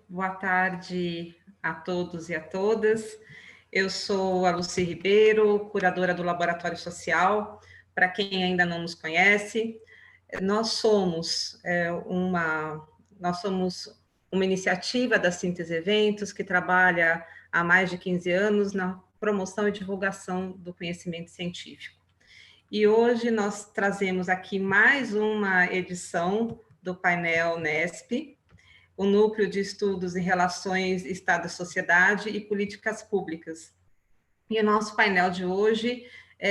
boa tarde a todos e a todas. Eu sou a Lucy Ribeiro, curadora do Laboratório Social. Para quem ainda não nos conhece, nós somos uma iniciativa da Síntese Eventos que trabalha há mais de 15 anos na promoção e divulgação do conhecimento científico. E hoje nós trazemos aqui mais uma edição do painel NESP, o Núcleo de Estudos em Relações Estado-Sociedade e Políticas Públicas. E o nosso painel de hoje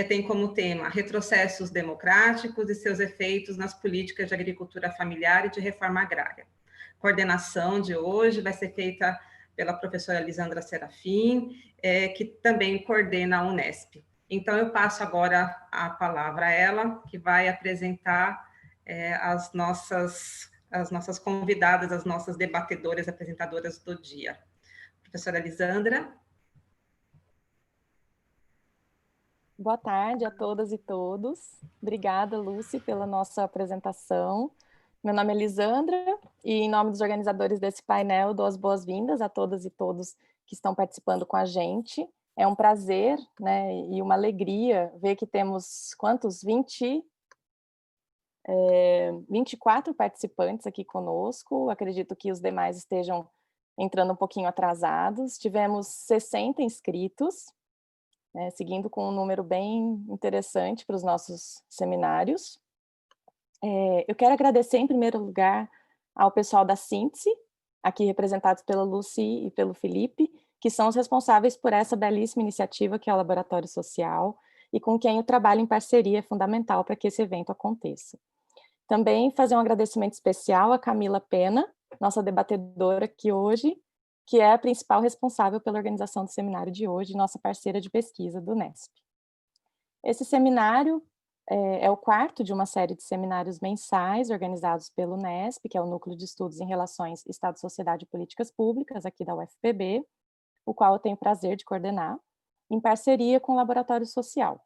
tem como tema retrocessos democráticos e seus efeitos nas políticas de agricultura familiar e de reforma agrária. A coordenação de hoje vai ser feita pela professora Lisandra Serafim, que também coordena a Unesp. Então, eu passo agora a palavra a ela, que vai apresentar as nossas convidadas, as nossas debatedoras, apresentadoras do dia. Professora Lisandra. Boa tarde a todas e todos. Obrigada, Lucy, pela nossa apresentação. Meu nome é Lisandra e, em nome dos organizadores desse painel, dou as boas-vindas a todas e todos que estão participando com a gente. É um prazer, né, e uma alegria ver que temos, 24 participantes aqui conosco. Acredito que os demais estejam entrando um pouquinho atrasados. Tivemos 60 inscritos, seguindo com um número bem interessante para os nossos seminários. Eu quero agradecer, em primeiro lugar, ao pessoal da Síntese, aqui representados pela Lucy e pelo Felipe, que são os responsáveis por essa belíssima iniciativa que é o Laboratório Social, e com quem o trabalho em parceria é fundamental para que esse evento aconteça. Também fazer um agradecimento especial a Camila Pena, nossa debatedora aqui hoje, que é a principal responsável pela organização do seminário de hoje, nossa parceira de pesquisa do NESP. Esse seminário é o quarto de uma série de seminários mensais organizados pelo NESP, que é o Núcleo de Estudos em Relações Estado, Sociedade e Políticas Públicas, aqui da UFPB, o qual eu tenho o prazer de coordenar, em parceria com o Laboratório Social.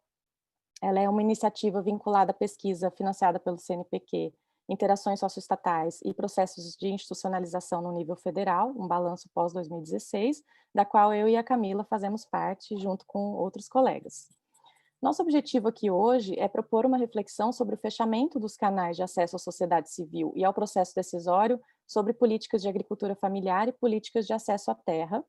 Ela é uma iniciativa vinculada à pesquisa financiada pelo CNPq, Interações Socioestatais e Processos de Institucionalização no nível federal, um balanço pós-2016, da qual eu e a Camila fazemos parte, junto com outros colegas. Nosso objetivo aqui hoje é propor uma reflexão sobre o fechamento dos canais de acesso à sociedade civil e ao processo decisório sobre políticas de agricultura familiar e políticas de acesso à terra,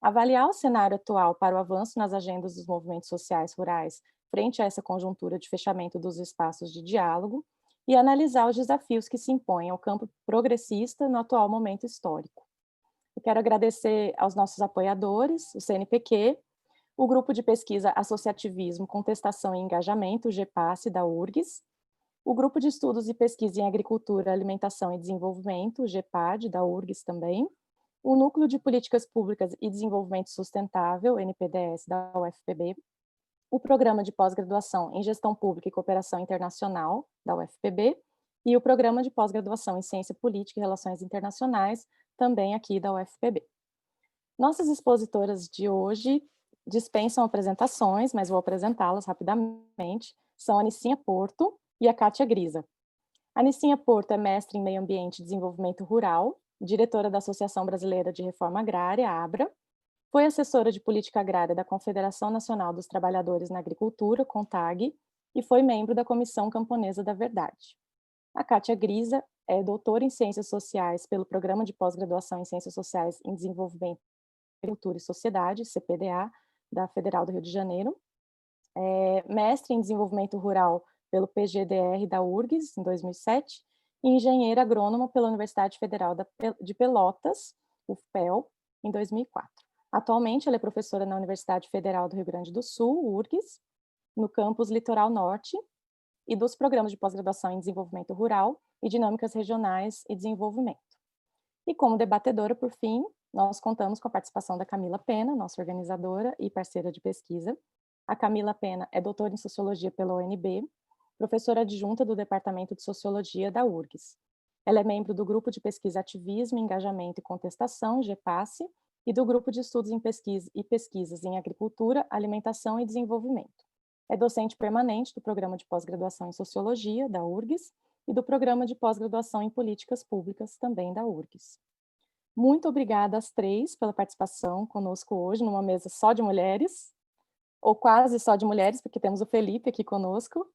avaliar o cenário atual para o avanço nas agendas dos movimentos sociais rurais frente a essa conjuntura de fechamento dos espaços de diálogo e analisar os desafios que se impõem ao campo progressista no atual momento histórico. Eu quero agradecer aos nossos apoiadores, o CNPq, o Grupo de Pesquisa Associativismo, Contestação e Engajamento, o GEPASSE, da URGS, o Grupo de Estudos e Pesquisa em Agricultura, Alimentação e Desenvolvimento, o GEPAD, da URGS também, o Núcleo de Políticas Públicas e Desenvolvimento Sustentável, NPDS, da UFPB, o Programa de Pós-Graduação em Gestão Pública e Cooperação Internacional, da UFPB, e o Programa de Pós-Graduação em Ciência Política e Relações Internacionais, também aqui da UFPB. Nossas expositoras de hoje dispensam apresentações, mas vou apresentá-las rapidamente. São a Nicinha Porto e a Kátia Grisa. A Nicinha Porto é mestre em Meio Ambiente e Desenvolvimento Rural, diretora da Associação Brasileira de Reforma Agrária, ABRA, foi assessora de política agrária da Confederação Nacional dos Trabalhadores na Agricultura, CONTAG, e foi membro da Comissão Camponesa da Verdade. A Kátia Grisa é doutora em Ciências Sociais pelo Programa de Pós-Graduação em Ciências Sociais em Desenvolvimento, Agricultura e Sociedade, CPDA, da Federal do Rio de Janeiro, mestre em Desenvolvimento Rural pelo PGDR da URGS, em 2007, e engenheira agrônoma pela Universidade Federal de Pelotas, UFPEL, em 2004. Atualmente, ela é professora na Universidade Federal do Rio Grande do Sul, URGS, no campus Litoral Norte, e dos programas de pós-graduação em Desenvolvimento Rural e Dinâmicas Regionais e Desenvolvimento. E como debatedora, por fim, nós contamos com a participação da Camila Pena, nossa organizadora e parceira de pesquisa. A Camila Pena é doutora em Sociologia pela UNB, professora adjunta do Departamento de Sociologia da URGS. Ela é membro do Grupo de Pesquisa Ativismo, Engajamento e Contestação, GEPASSE, e do Grupo de Estudos em Pesquisa e Pesquisas em Agricultura, Alimentação e Desenvolvimento. É docente permanente do Programa de Pós-Graduação em Sociologia, da URGS, e do Programa de Pós-Graduação em Políticas Públicas, também da URGS. Muito obrigada às 3 pela participação conosco hoje, numa mesa só de mulheres, ou quase só de mulheres, porque temos o Felipe aqui conosco.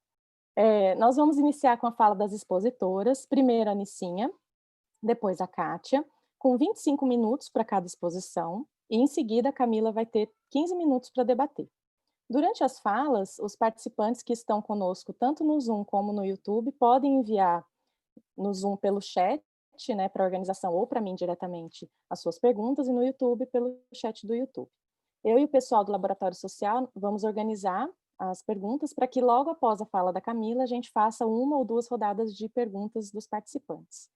Nós vamos iniciar com a fala das expositoras, primeiro a Nicinha, depois a Kátia, com 25 minutos para cada exposição, e em seguida a Camila vai ter 15 minutos para debater. Durante as falas, os participantes que estão conosco, tanto no Zoom como no YouTube, podem enviar no Zoom pelo chat, né, para a organização ou para mim diretamente, as suas perguntas, e no YouTube pelo chat do YouTube. Eu e o pessoal do Laboratório Social vamos organizar as perguntas para que logo após a fala da Camila a gente faça 1 ou 2 rodadas de perguntas dos participantes.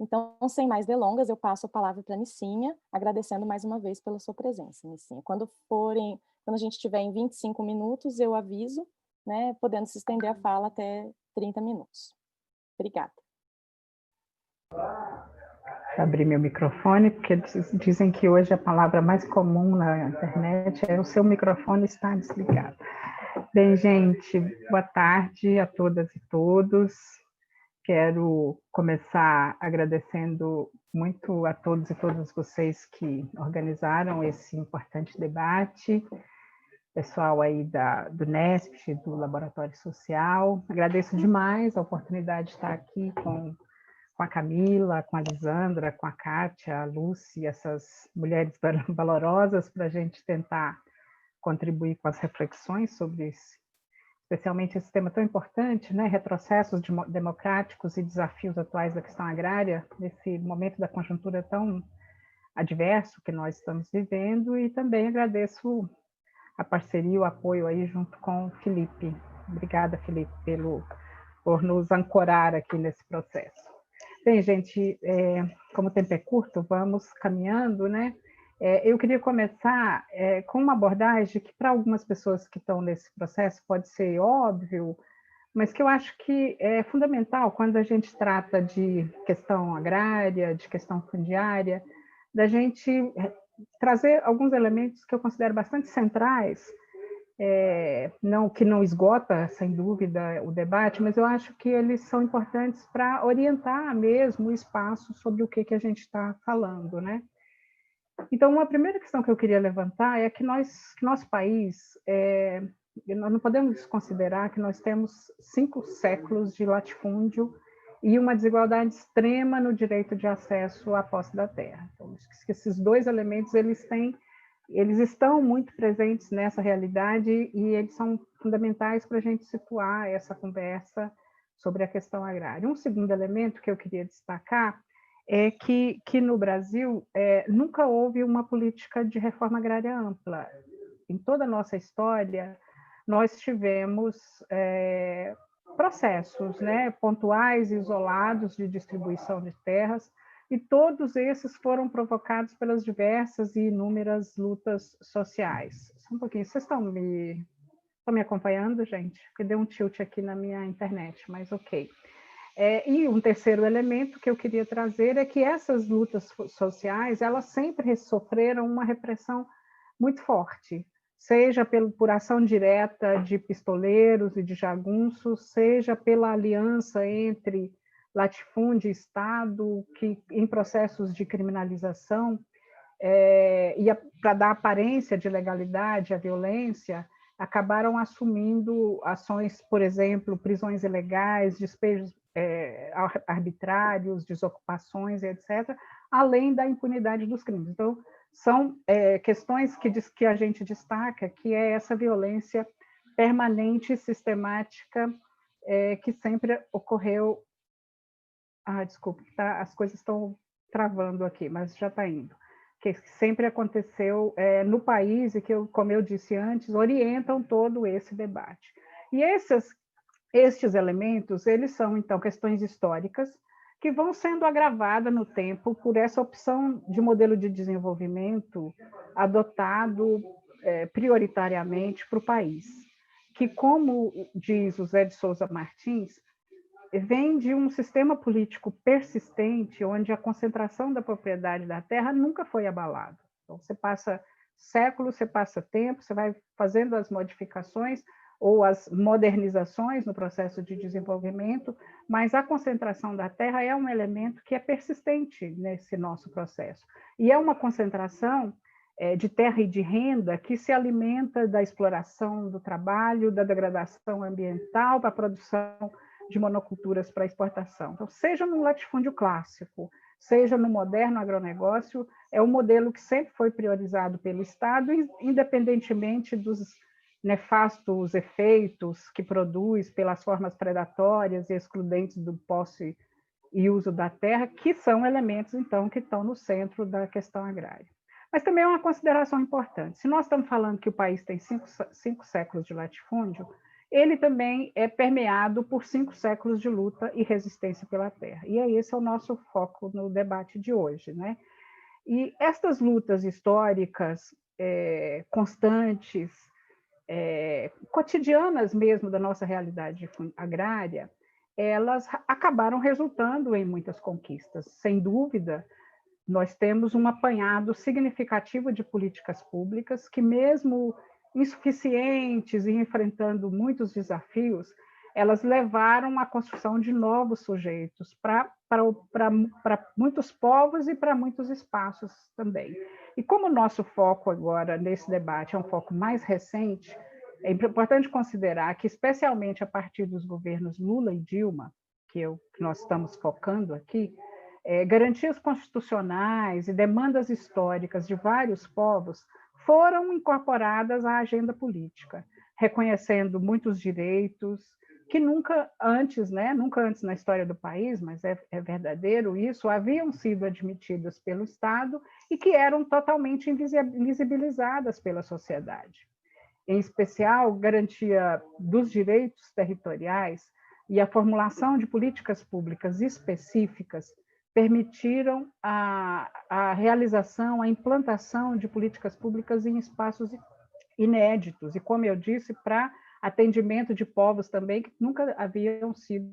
Então, sem mais delongas, eu passo a palavra para a Nicinha, agradecendo mais uma vez pela sua presença, Nicinha. Quando a gente estiver em 25 minutos, eu aviso, né, podendo se estender a fala até 30 minutos. Obrigada. Abrir meu microfone, porque dizem que hoje a palavra mais comum na internet é o seu microfone está desligado. Bem, gente, boa tarde a todas e todos. Quero começar agradecendo muito a todos e todas vocês que organizaram esse importante debate, pessoal aí do NESP, do Laboratório Social. Agradeço demais a oportunidade de estar aqui com a Camila, com a Lisandra, com a Kátia, a Lúcia, essas mulheres valorosas, para a gente tentar contribuir com as reflexões sobre especialmente esse tema tão importante, né? Retrocessos democráticos e desafios atuais da questão agrária, nesse momento da conjuntura tão adverso que nós estamos vivendo, e também agradeço a parceria, o apoio aí junto com o Felipe. Obrigada, Felipe, por nos ancorar aqui nesse processo. Bem, gente, como o tempo é curto, vamos caminhando, né? Eu queria começar com uma abordagem que, para algumas pessoas que estão nesse processo, pode ser óbvio, mas que eu acho que é fundamental quando a gente trata de questão agrária, de questão fundiária, da gente trazer alguns elementos que eu considero bastante centrais, que não esgota, sem dúvida, o debate, mas eu acho que eles são importantes para orientar mesmo o espaço sobre o que a gente está falando, né? Então, uma primeira questão que eu queria levantar é que nosso país, nós não podemos desconsiderar que nós temos 5 séculos de latifúndio e uma desigualdade extrema no direito de acesso à posse da terra. Então, acho que esses 2 elementos, eles estão muito presentes nessa realidade e eles são fundamentais para a gente situar essa conversa sobre a questão agrária. Um segundo elemento que eu queria destacar é que no Brasil nunca houve uma política de reforma agrária ampla. Em toda a nossa história, nós tivemos processos, né, pontuais e isolados de distribuição de terras, e todos esses foram provocados pelas diversas e inúmeras lutas sociais. Só um pouquinho, vocês estão me acompanhando, gente? Porque deu um tilt aqui na minha internet, mas ok. E um terceiro elemento que eu queria trazer é que essas lutas sociais, elas sempre sofreram uma repressão muito forte, seja por ação direta de pistoleiros e de jagunços, seja pela aliança entre latifúndio e Estado, que em processos de criminalização, para dar aparência de legalidade à violência, acabaram assumindo ações, por exemplo, prisões ilegais, despejos arbitrários, desocupações, etc., além da impunidade dos crimes. Então, são questões que a gente destaca, que é essa violência permanente e sistemática que sempre ocorreu. Desculpe, tá? As coisas estão travando aqui, mas já está indo. Que sempre aconteceu no país e que, como eu disse antes, orientam todo esse debate. E estes elementos, eles são, então, questões históricas que vão sendo agravadas no tempo por essa opção de modelo de desenvolvimento adotado prioritariamente para o país, que, como diz o Zé de Souza Martins, vem de um sistema político persistente, onde a concentração da propriedade da terra nunca foi abalada. Então, você passa séculos, você passa tempo, você vai fazendo as modificações, ou as modernizações no processo de desenvolvimento, mas a concentração da terra é um elemento que é persistente nesse nosso processo. E é uma concentração de terra e de renda que se alimenta da exploração do trabalho, da degradação ambiental para a produção de monoculturas para exportação. Então, seja no latifúndio clássico, seja no moderno agronegócio, é um modelo que sempre foi priorizado pelo Estado, independentemente dos nefastos efeitos que produz pelas formas predatórias e excludentes do posse e uso da terra, que são elementos, então, que estão no centro da questão agrária. Mas também é uma consideração importante. Se nós estamos falando que o país tem cinco séculos de latifúndio, ele também é permeado por 5 séculos de luta e resistência pela terra. E esse é o nosso foco no debate de hoje, né? E estas lutas históricas constantes, cotidianas mesmo da nossa realidade agrária, elas acabaram resultando em muitas conquistas. Sem dúvida, nós temos um apanhado significativo de políticas públicas que, mesmo insuficientes e enfrentando muitos desafios, elas levaram à construção de novos sujeitos para muitos povos e para muitos espaços também. E como o nosso foco agora nesse debate é um foco mais recente, é importante considerar que, especialmente a partir dos governos Lula e Dilma, que nós estamos focando aqui, garantias constitucionais e demandas históricas de vários povos foram incorporadas à agenda política, reconhecendo muitos direitos que nunca antes na história do país, mas é verdadeiro isso, haviam sido admitidas pelo Estado e que eram totalmente invisibilizadas pela sociedade. Em especial, garantia dos direitos territoriais e a formulação de políticas públicas específicas permitiram a realização, a implantação de políticas públicas em espaços inéditos, e, como eu disse, para atendimento de povos também que nunca haviam sido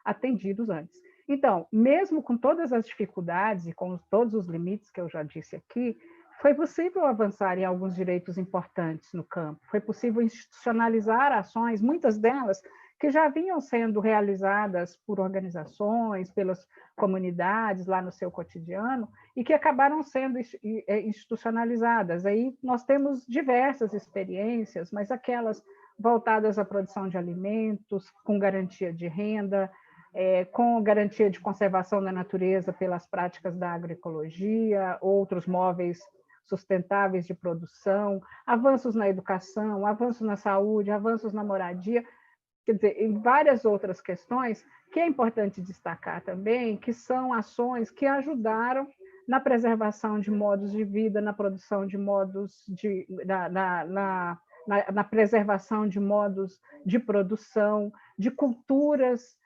atendidos antes. Então, mesmo com todas as dificuldades e com todos os limites que eu já disse aqui, foi possível avançar em alguns direitos importantes no campo, foi possível institucionalizar ações, muitas delas que já vinham sendo realizadas por organizações, pelas comunidades lá no seu cotidiano, e que acabaram sendo institucionalizadas. Aí nós temos diversas experiências, mas aquelas voltadas à produção de alimentos, com garantia de renda, com garantia de conservação da natureza pelas práticas da agroecologia, outros móveis sustentáveis de produção, avanços na educação, avanços na saúde, avanços na moradia, quer dizer, em várias outras questões, que é importante destacar também, que são ações que ajudaram na preservação de modos de vida, na produção de modos na preservação de modos de produção, de culturas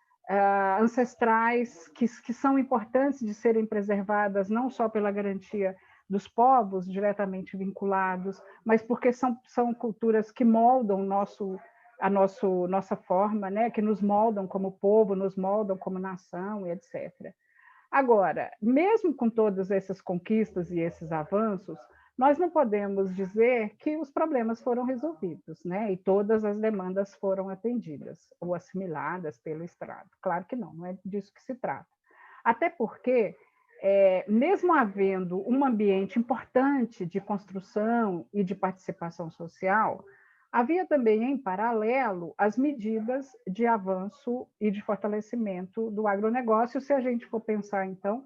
ancestrais que são importantes de serem preservadas, não só pela garantia dos povos diretamente vinculados, mas porque são culturas que moldam nossa forma, né, que nos moldam como povo, nos moldam como nação, etc. Agora, mesmo com todas essas conquistas e esses avanços, nós não podemos dizer que os problemas foram resolvidos, né, e todas as demandas foram atendidas ou assimiladas pelo Estado. Claro que não é disso que se trata. Até porque, mesmo havendo um ambiente importante de construção e de participação social, havia também, em paralelo, as medidas de avanço e de fortalecimento do agronegócio, se a gente for pensar, então,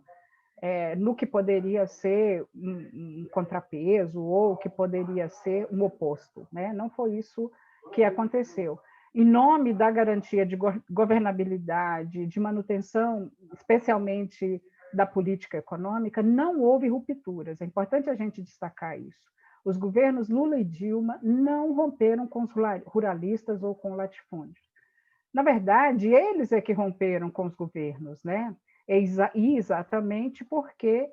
no que poderia ser um contrapeso ou que poderia ser um oposto, né? Não foi isso que aconteceu. Em nome da garantia de governabilidade, de manutenção, especialmente da política econômica, não houve rupturas. É importante a gente destacar isso. Os governos Lula e Dilma não romperam com os ruralistas ou com o latifúndio. Na verdade, eles é que romperam com os governos, né? E exatamente porque,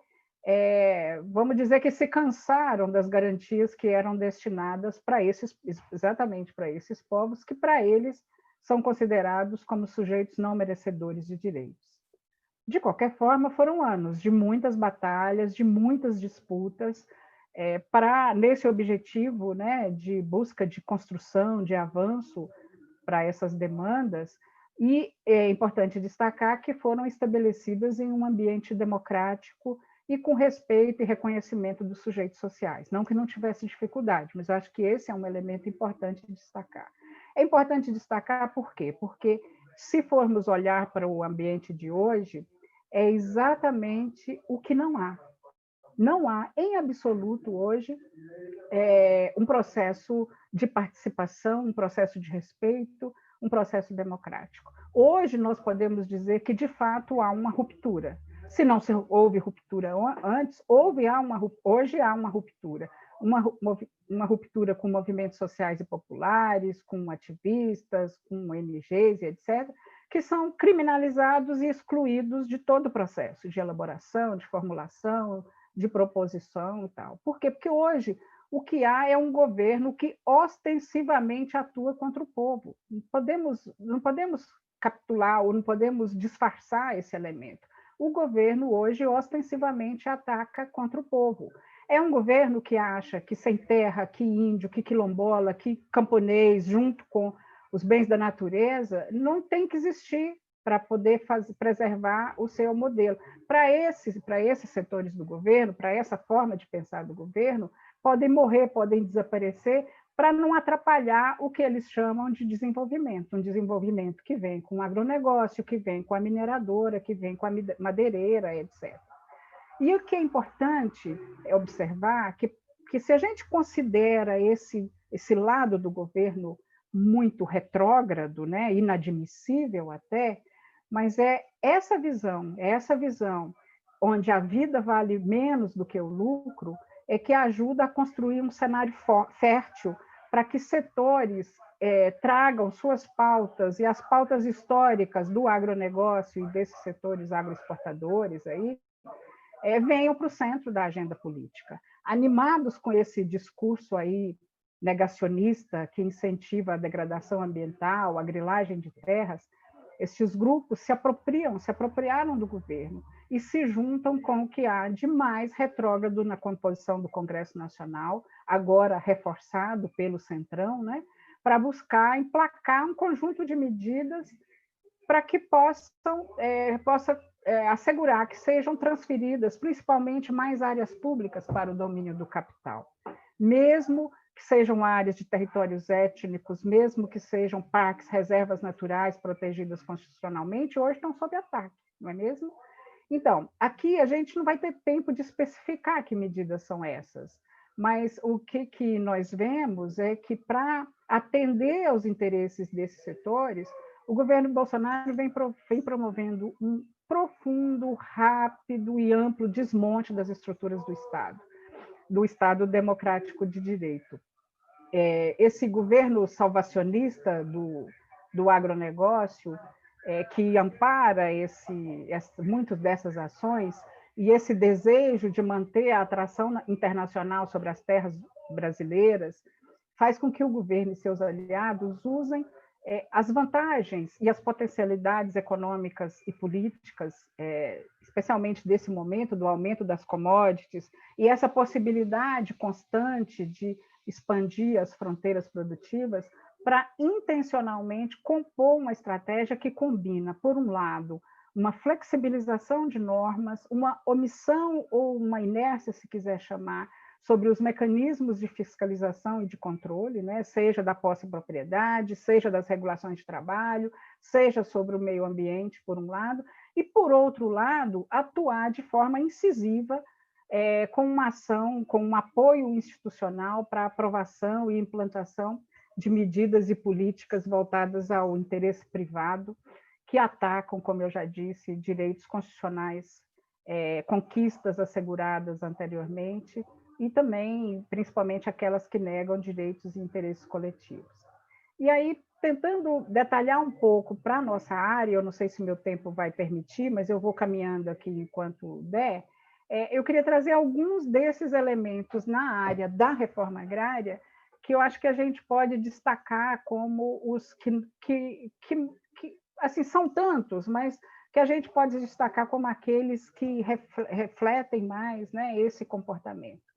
vamos dizer que se cansaram das garantias que eram destinadas exatamente para esses povos, que para eles são considerados como sujeitos não merecedores de direitos. De qualquer forma, foram anos de muitas batalhas, de muitas disputas, nesse objetivo, né, de busca de construção, de avanço para essas demandas, e é importante destacar que foram estabelecidas em um ambiente democrático e com respeito e reconhecimento dos sujeitos sociais. Não que não tivesse dificuldade, mas eu acho que esse é um elemento importante de destacar. É importante destacar por quê? Porque se formos olhar para o ambiente de hoje, é exatamente o que não há. Não há, em absoluto, hoje, um processo de participação, um processo de respeito, um processo democrático. Hoje, nós podemos dizer que, de fato, há uma ruptura. Se não houve ruptura antes, hoje há uma ruptura. Uma ruptura com movimentos sociais e populares, com ativistas, com ONGs, etc., que são criminalizados e excluídos de todo o processo de elaboração, de formulação, de proposição e tal. Por quê? Porque hoje o que há é um governo que ostensivamente atua contra o povo. Não podemos capitular ou não podemos disfarçar esse elemento. O governo hoje ostensivamente ataca contra o povo. É um governo que acha que sem terra, que índio, que quilombola, que camponês, junto com os bens da natureza, não tem que existir para poder preservar o seu modelo. Para esses setores do governo, para essa forma de pensar do governo, podem morrer, podem desaparecer, para não atrapalhar o que eles chamam de desenvolvimento, um desenvolvimento que vem com o agronegócio, que vem com a mineradora, que vem com a madeireira, etc. E o que é importante observar que se a gente considera esse lado do governo muito retrógrado, né, inadmissível até, mas é essa visão onde a vida vale menos do que o lucro, é que ajuda a construir um cenário fértil para que setores tragam suas pautas e as pautas históricas do agronegócio e desses setores agroexportadores aí, venham para o centro da agenda política. Animados com esse discurso aí negacionista que incentiva a degradação ambiental, a grilagem de terras, esses grupos se apropriaram do governo e se juntam com o que há de mais retrógrado na composição do Congresso Nacional, agora reforçado pelo Centrão, né, para buscar emplacar um conjunto de medidas para que possa assegurar que sejam transferidas, principalmente, mais áreas públicas para o domínio do capital. Mesmo que sejam áreas de territórios étnicos, mesmo que sejam parques, reservas naturais protegidas constitucionalmente, hoje estão sob ataque, não é mesmo? Então, aqui a gente não vai ter tempo de especificar que medidas são essas, mas o que nós vemos é que, para atender aos interesses desses setores, o governo Bolsonaro vem promovendo um profundo, rápido e amplo desmonte das estruturas do Estado democrático de direito. Esse governo salvacionista do agronegócio, que ampara muitas dessas ações, e esse desejo de manter a atração internacional sobre as terras brasileiras, faz com que o governo e seus aliados usem as vantagens e as potencialidades econômicas e políticas, especialmente desse momento, do aumento das commodities, e essa possibilidade constante de expandir as fronteiras produtivas, para intencionalmente compor uma estratégia que combina, por um lado, uma flexibilização de normas, uma omissão ou uma inércia, se quiser chamar, sobre os mecanismos de fiscalização e de controle, né? Seja da posse de propriedade, seja das regulações de trabalho, seja sobre o meio ambiente, por um lado, e, por outro lado, atuar de forma incisiva com uma ação, com um apoio institucional para a aprovação e implantação de medidas e políticas voltadas ao interesse privado, que atacam, como eu já disse, direitos constitucionais, conquistas asseguradas anteriormente, e também, principalmente, aquelas que negam direitos e interesses coletivos. E aí, tentando detalhar um pouco para a nossa área, eu não sei se meu tempo vai permitir, mas eu vou caminhando aqui enquanto der, eu queria trazer alguns desses elementos na área da reforma agrária que eu acho que a gente pode destacar como os que assim, são tantos, mas que a gente pode destacar como aqueles que refletem mais, né, esse comportamento.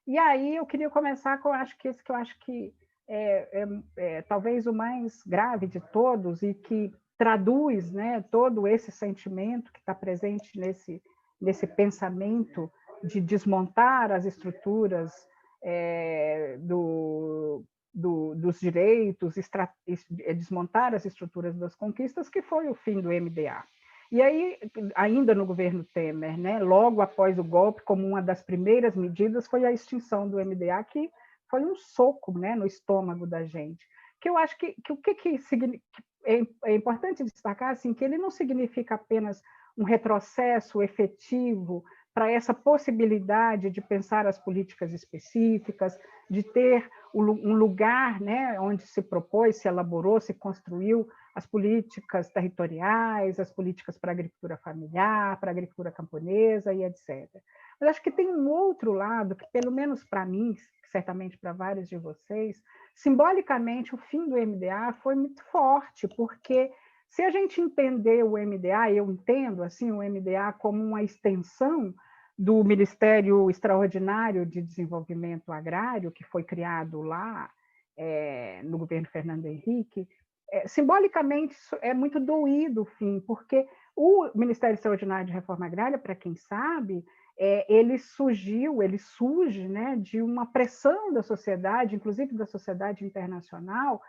E aí eu queria começar com, acho que esse que eu acho que talvez o mais grave de todos e que traduz, né, todo esse sentimento que está presente nesse pensamento de desmontar as estruturas dos direitos, desmontar as estruturas das conquistas, que foi o fim do MDA. E aí, ainda no governo Temer, né, logo após o golpe, como uma das primeiras medidas, foi a extinção do MDA, que foi um soco, né, no estômago da gente. Que eu acho que o que é importante destacar, assim, que ele não significa apenas um retrocesso efetivo para essa possibilidade de pensar as políticas específicas, de ter um lugar, né, onde se propôs, se elaborou, se construiu as políticas territoriais, as políticas para a agricultura familiar, para a agricultura camponesa e etc. Mas acho que tem um outro lado que, pelo menos para mim, certamente para vários de vocês, simbolicamente o fim do MDA foi muito forte, porque se a gente entender o MDA, eu entendo assim o MDA como uma extensão do Ministério Extraordinário de Desenvolvimento Agrário, que foi criado lá no governo Fernando Henrique, simbolicamente é muito doído o fim, porque o Ministério Extraordinário de Reforma Agrária, para quem sabe, ele surge, né, de uma pressão da sociedade, inclusive da sociedade internacional,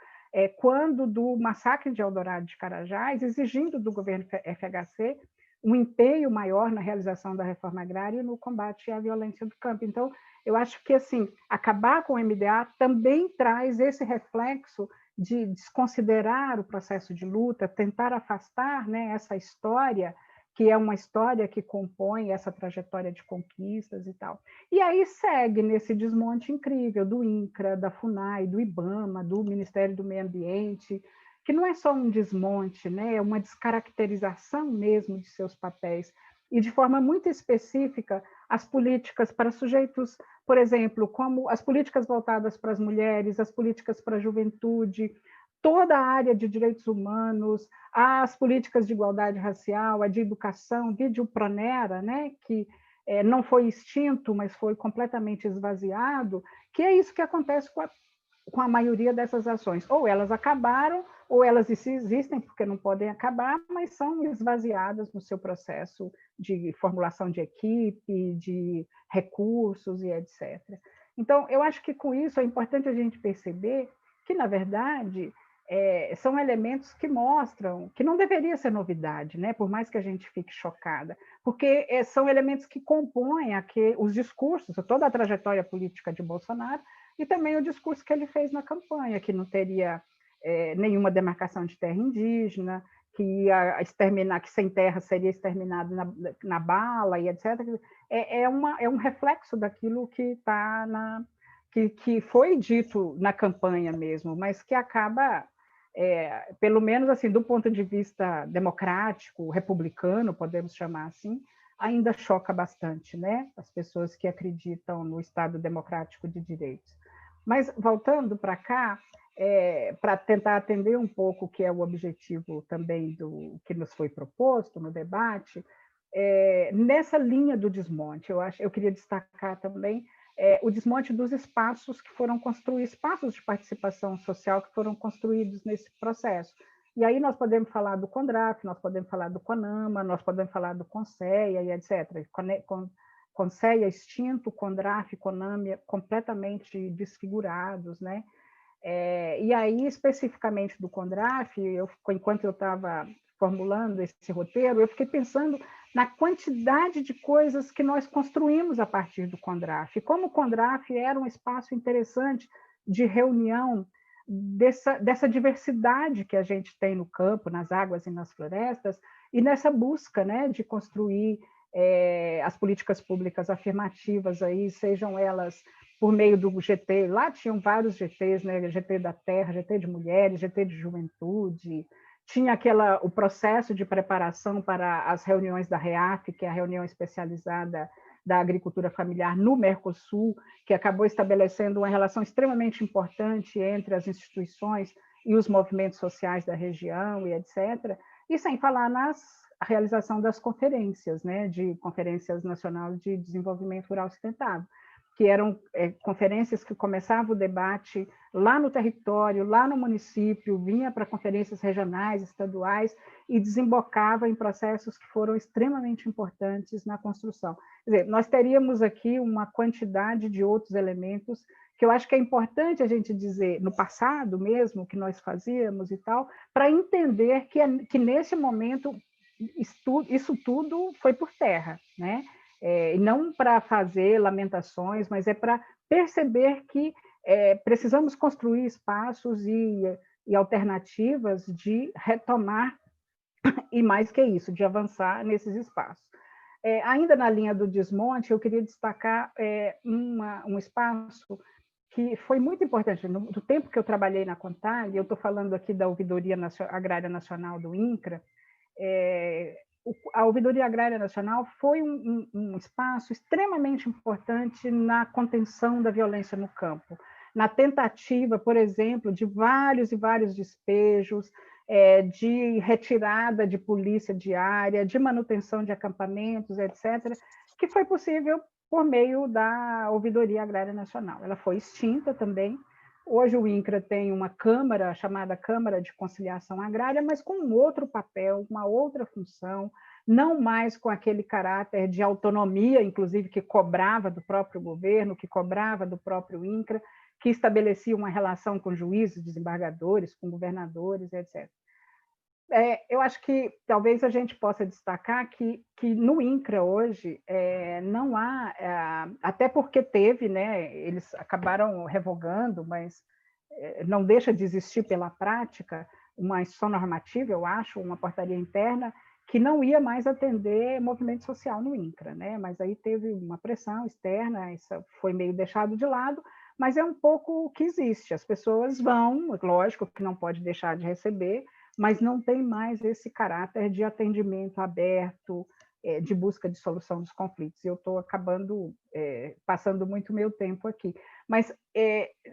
quando do massacre de Eldorado de Carajás, exigindo do governo FHC um empenho maior na realização da reforma agrária e no combate à violência do campo. Então, eu acho que assim, acabar com o MDA também traz esse reflexo de desconsiderar o processo de luta, tentar afastar, né, essa história, que é uma história que compõe essa trajetória de conquistas e tal. E aí segue nesse desmonte incrível do INCRA, da FUNAI, do IBAMA, do Ministério do Meio Ambiente, que não é só um desmonte, né? É uma descaracterização mesmo de seus papéis. E, de forma muito específica, as políticas para sujeitos, por exemplo, como as políticas voltadas para as mulheres, as políticas para a juventude, toda a área de direitos humanos, as políticas de igualdade racial, a de educação, vide o Pronera, né? Que não foi extinto, mas foi completamente esvaziado, que é isso que acontece com a maioria dessas ações. Ou elas acabaram, ou elas existem porque não podem acabar, mas são esvaziadas no seu processo de formulação de equipe, de recursos e etc. Então, eu acho que com isso é importante a gente perceber que, na verdade, são elementos que mostram que não deveria ser novidade, né? Por mais que a gente fique chocada, porque são elementos que compõem os discursos, toda a trajetória política de Bolsonaro, e também o discurso que ele fez na campanha, que não teria nenhuma demarcação de terra indígena, que ia exterminar, que sem terra seria exterminado na bala e etc. É um reflexo daquilo que que foi dito na campanha mesmo, mas que acaba, pelo menos assim, do ponto de vista democrático, republicano, podemos chamar assim, ainda choca bastante, né? As pessoas que acreditam no Estado democrático de direitos. Mas, voltando para cá, para tentar atender um pouco o que é o objetivo também do que nos foi proposto no debate, nessa linha do desmonte, eu queria destacar também o desmonte dos espaços que foram construídos, espaços de participação social que foram construídos nesse processo. E aí nós podemos falar do CONDRAF, nós podemos falar do CONAMA, nós podemos falar do CONSEA e etc. CONSEA extinto, CONDRAF, CONAMA completamente desfigurados, né? E aí, especificamente do CONDRAF, enquanto eu estava formulando esse roteiro, eu fiquei pensando na quantidade de coisas que nós construímos a partir do CONDRAF, como o CONDRAF era um espaço interessante de reunião dessa diversidade que a gente tem no campo, nas águas e nas florestas, e nessa busca, né, de construir as políticas públicas afirmativas, aí, sejam elas por meio do GT, lá tinham vários GTs, né? GT da Terra, GT de Mulheres, GT de Juventude, tinha o processo de preparação para as reuniões da REAF, que é a reunião especializada da agricultura familiar no Mercosul, que acabou estabelecendo uma relação extremamente importante entre as instituições e os movimentos sociais da região e etc. E sem falar na realização das conferências, né, de Conferências Nacionais de Desenvolvimento Rural Sustentável, que eram conferências que começavam o debate lá no território, lá no município, vinha para conferências regionais, estaduais, e desembocava em processos que foram extremamente importantes na construção. Quer dizer, nós teríamos aqui uma quantidade de outros elementos que eu acho que é importante a gente dizer, no passado mesmo, que nós fazíamos e tal, para entender que nesse momento isso tudo foi por terra, né? E não para fazer lamentações, mas é para perceber que precisamos construir espaços e alternativas de retomar, e mais que isso, de avançar nesses espaços. Ainda na linha do desmonte, eu queria destacar um espaço que foi muito importante. No tempo que eu trabalhei na Contag, eu estou falando aqui da Ouvidoria Agrária Nacional do INCRA, a Ouvidoria Agrária Nacional foi um espaço extremamente importante na contenção da violência no campo, na tentativa, por exemplo, de vários e vários despejos, de retirada de polícia diária, de manutenção de acampamentos, etc., que foi possível por meio da Ouvidoria Agrária Nacional. Ela foi extinta também. Hoje o INCRA tem uma Câmara, chamada Câmara de Conciliação Agrária, mas com um outro papel, uma outra função, não mais com aquele caráter de autonomia, inclusive, que cobrava do próprio governo, que cobrava do próprio INCRA, que estabelecia uma relação com juízes, desembargadores, com governadores, etc. Eu acho que talvez a gente possa destacar que no INCRA hoje não há, até porque teve, né, eles acabaram revogando, mas não deixa de existir pela prática uma instituição normativa, eu acho, uma portaria interna, que não ia mais atender movimento social no INCRA, né? Mas aí teve uma pressão externa, isso foi meio deixado de lado, mas é um pouco o que existe. As pessoas vão, lógico que não pode deixar de receber, mas não tem mais esse caráter de atendimento aberto, de busca de solução dos conflitos. Eu estou acabando passando muito meu tempo aqui. Mas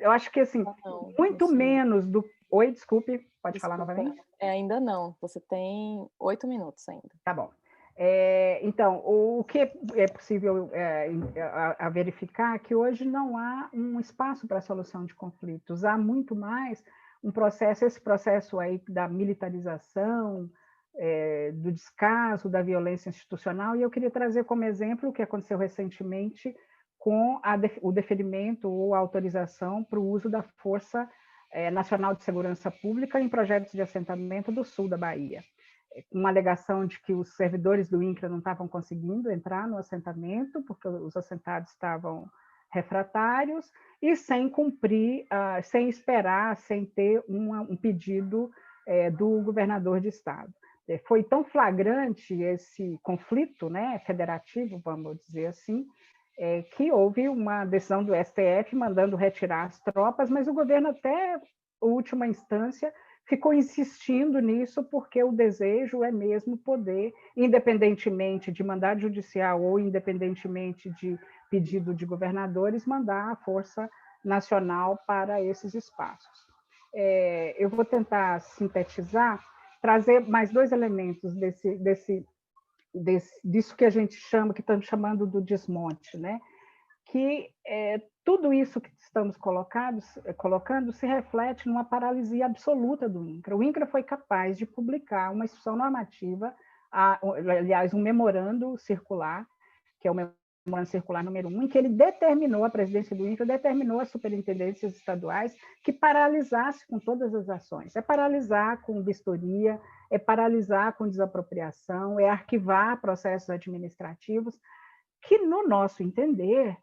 eu acho que, assim, muito menos do... Oi, desculpe, pode falar novamente? Ainda não, você tem 8 minutos ainda. Tá bom. Então, o que é possível a verificar é que hoje não há um espaço para a solução de conflitos, há muito mais esse processo aí da militarização, do descaso, da violência institucional, e eu queria trazer como exemplo o que aconteceu recentemente com o deferimento ou a autorização para o uso da Força Nacional de Segurança Pública em projetos de assentamento do sul da Bahia, com uma alegação de que os servidores do INCRA não estavam conseguindo entrar no assentamento, porque os assentados estavam refratários, e sem cumprir, sem esperar, sem ter um pedido do governador de estado. Foi tão flagrante esse conflito, né, federativo, vamos dizer assim, que houve uma decisão do STF mandando retirar as tropas, mas o governo, até a última instância, ficou insistindo nisso, porque o desejo é mesmo poder, independentemente de mandado judicial ou independentemente de pedido de governadores, mandar a Força Nacional para esses espaços. Eu vou tentar sintetizar, trazer mais 2 elementos disso que a gente chama, que estamos chamando do desmonte, né? Que tudo isso que estamos colocando se reflete numa paralisia absoluta do INCRA. O INCRA foi capaz de publicar uma instrução normativa, aliás, um memorando circular, que é o memorando circular número 1, em que ele determinou, a presidência do INCRA determinou às superintendências estaduais que paralisasse com todas as ações. É paralisar com vistoria, é paralisar com desapropriação, é arquivar processos administrativos, que, no nosso entender,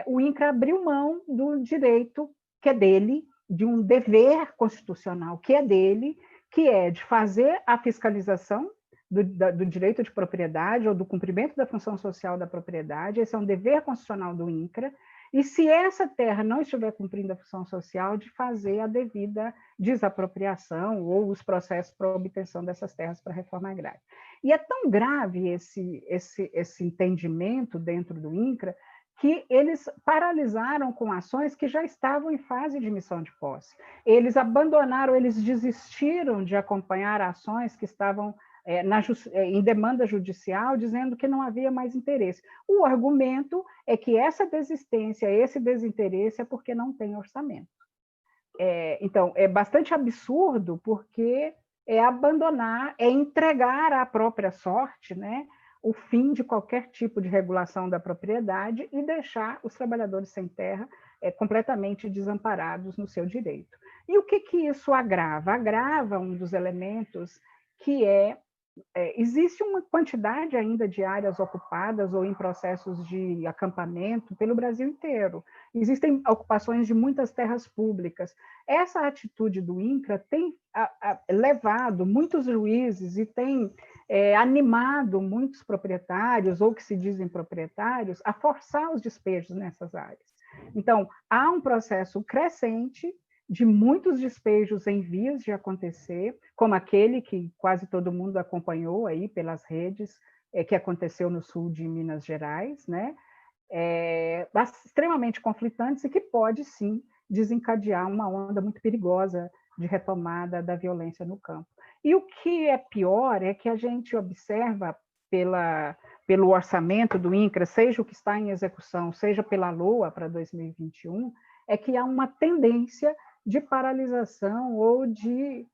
o INCRA abriu mão do direito que é dele, de um dever constitucional que é dele, que é de fazer a fiscalização do direito de propriedade ou do cumprimento da função social da propriedade. Esse é um dever constitucional do INCRA, e se essa terra não estiver cumprindo a função social, de fazer a devida desapropriação ou os processos para a obtenção dessas terras para a reforma agrária. E é tão grave esse entendimento dentro do INCRA, que eles paralisaram com ações que já estavam em fase de missão de posse. Eles abandonaram, eles desistiram de acompanhar ações que estavam em demanda judicial, dizendo que não havia mais interesse. O argumento é que essa desistência, esse desinteresse é porque não tem orçamento. Então, é bastante absurdo, porque é abandonar, é entregar à própria sorte, né, o fim de qualquer tipo de regulação da propriedade e deixar os trabalhadores sem terra completamente desamparados no seu direito. E o que isso agrava? Agrava um dos elementos que existe uma quantidade ainda de áreas ocupadas ou em processos de acampamento pelo Brasil inteiro. Existem ocupações de muitas terras públicas. Essa atitude do INCRA tem levado muitos juízes e tem animado muitos proprietários, ou que se dizem proprietários, a forçar os despejos nessas áreas. Então, há um processo crescente de muitos despejos em vias de acontecer, como aquele que quase todo mundo acompanhou aí pelas redes, que aconteceu no sul de Minas Gerais, né? Extremamente conflitantes e que pode, sim, desencadear uma onda muito perigosa de retomada da violência no campo. E o que é pior é que a gente observa pelo orçamento do INCRA, seja o que está em execução, seja pela LOA para 2021, é que há uma tendência de paralisação ou de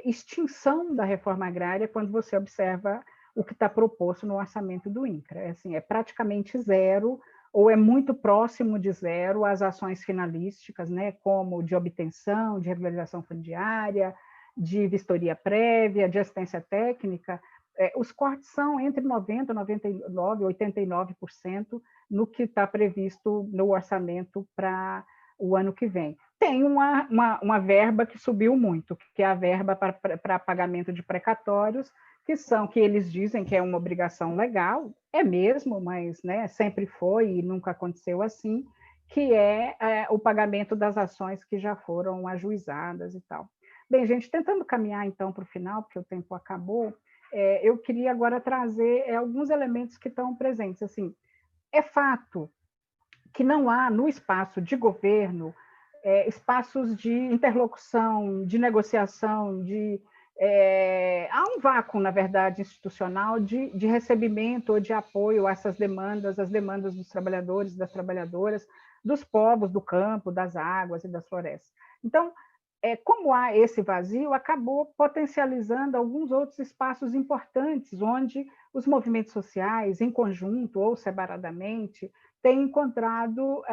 extinção da reforma agrária quando você observa o que está proposto no orçamento do INCRA. É praticamente zero, ou é muito próximo de zero, as ações finalísticas, né, como de obtenção, de regularização fundiária, de vistoria prévia, de assistência técnica. Os cortes são entre 90%, 99%, 89% no que está previsto no orçamento para o ano que vem. Tem uma verba que subiu muito, que é a verba para pagamento de precatórios, que eles dizem que é uma obrigação legal, é mesmo, mas, né, sempre foi e nunca aconteceu assim, que é o pagamento das ações que já foram ajuizadas e tal. Bem, gente, tentando caminhar então para o final, porque o tempo acabou, eu queria agora trazer alguns elementos que estão presentes. Assim, é fato que não há no espaço de governo espaços de interlocução, de negociação, há um vácuo, na verdade, institucional de recebimento ou de apoio a essas demandas, as demandas dos trabalhadores, das trabalhadoras, dos povos do campo, das águas e das florestas. Então, como há esse vazio, acabou potencializando alguns outros espaços importantes, onde os movimentos sociais, em conjunto ou separadamente, têm encontrado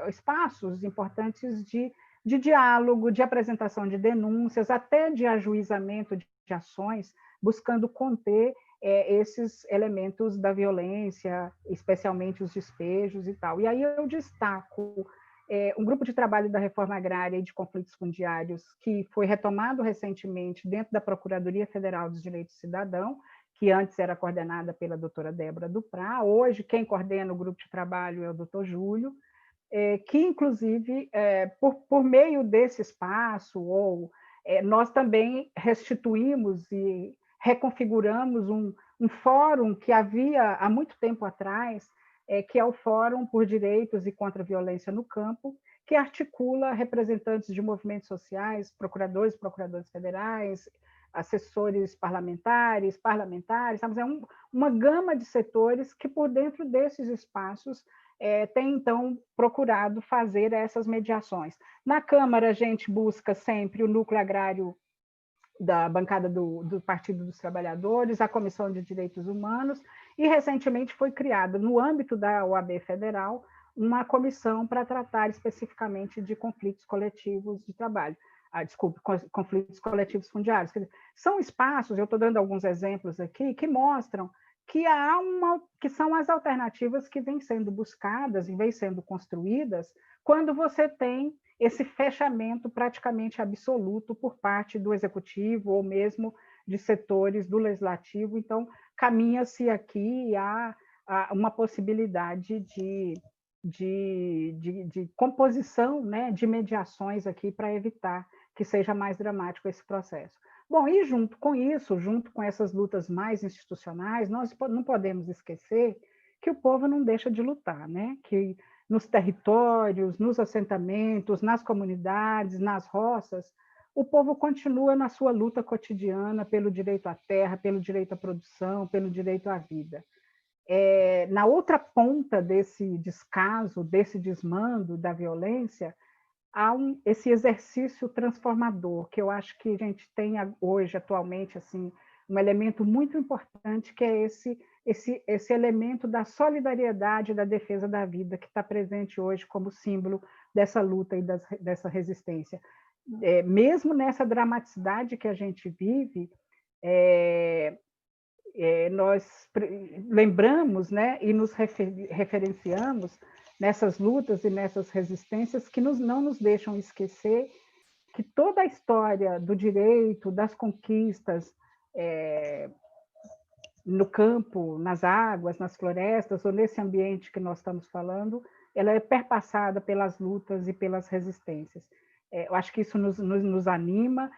espaços importantes de diálogo, de apresentação de denúncias, até de ajuizamento de ações, buscando conter esses elementos da violência, especialmente os despejos e tal. E aí eu destaco um grupo de trabalho da reforma agrária e de conflitos fundiários que foi retomado recentemente dentro da Procuradoria Federal dos Direitos do Cidadão, que antes era coordenada pela doutora Débora Duprá. Hoje, quem coordena o grupo de trabalho é o doutor Júlio, que, inclusive, por meio desse espaço, nós também restituímos e reconfiguramos um fórum que havia há muito tempo atrás, que é o Fórum por Direitos e contra a Violência no Campo, que articula representantes de movimentos sociais, procuradores federais, assessores parlamentares, é uma gama de setores que, por dentro desses espaços, tem, então, procurado fazer essas mediações. Na Câmara, a gente busca sempre o núcleo agrário da bancada do Partido dos Trabalhadores, a Comissão de Direitos Humanos, e recentemente foi criada, no âmbito da OAB Federal, uma comissão para tratar especificamente de conflitos coletivos de trabalho. Conflitos coletivos fundiários. Quer dizer, são espaços, eu estou dando alguns exemplos aqui, que mostram que são as alternativas que vêm sendo buscadas e vêm sendo construídas quando você tem esse fechamento praticamente absoluto por parte do executivo ou mesmo de setores do legislativo. Então, caminha-se aqui a uma possibilidade de composição, né, de mediações aqui para evitar que seja mais dramático esse processo. Bom, e junto com isso, junto com essas lutas mais institucionais, nós não podemos esquecer que o povo não deixa de lutar, né? Que nos territórios, nos assentamentos, nas comunidades, nas roças, o povo continua na sua luta cotidiana pelo direito à terra, pelo direito à produção, pelo direito à vida. Na outra ponta desse descaso, desse desmando da violência, há esse exercício transformador, que eu acho que a gente tem hoje, atualmente, assim, um elemento muito importante, que é esse elemento da solidariedade, da defesa da vida, que está presente hoje como símbolo dessa luta e dessa resistência. Mesmo nessa dramaticidade que a gente vive, nós lembramos, né, e nos referenciamos nessas lutas e nessas resistências que não nos deixam esquecer que toda a história do direito, das conquistas, no campo, nas águas, nas florestas, ou nesse ambiente que nós estamos falando, ela é perpassada pelas lutas e pelas resistências. Eu acho que isso nos anima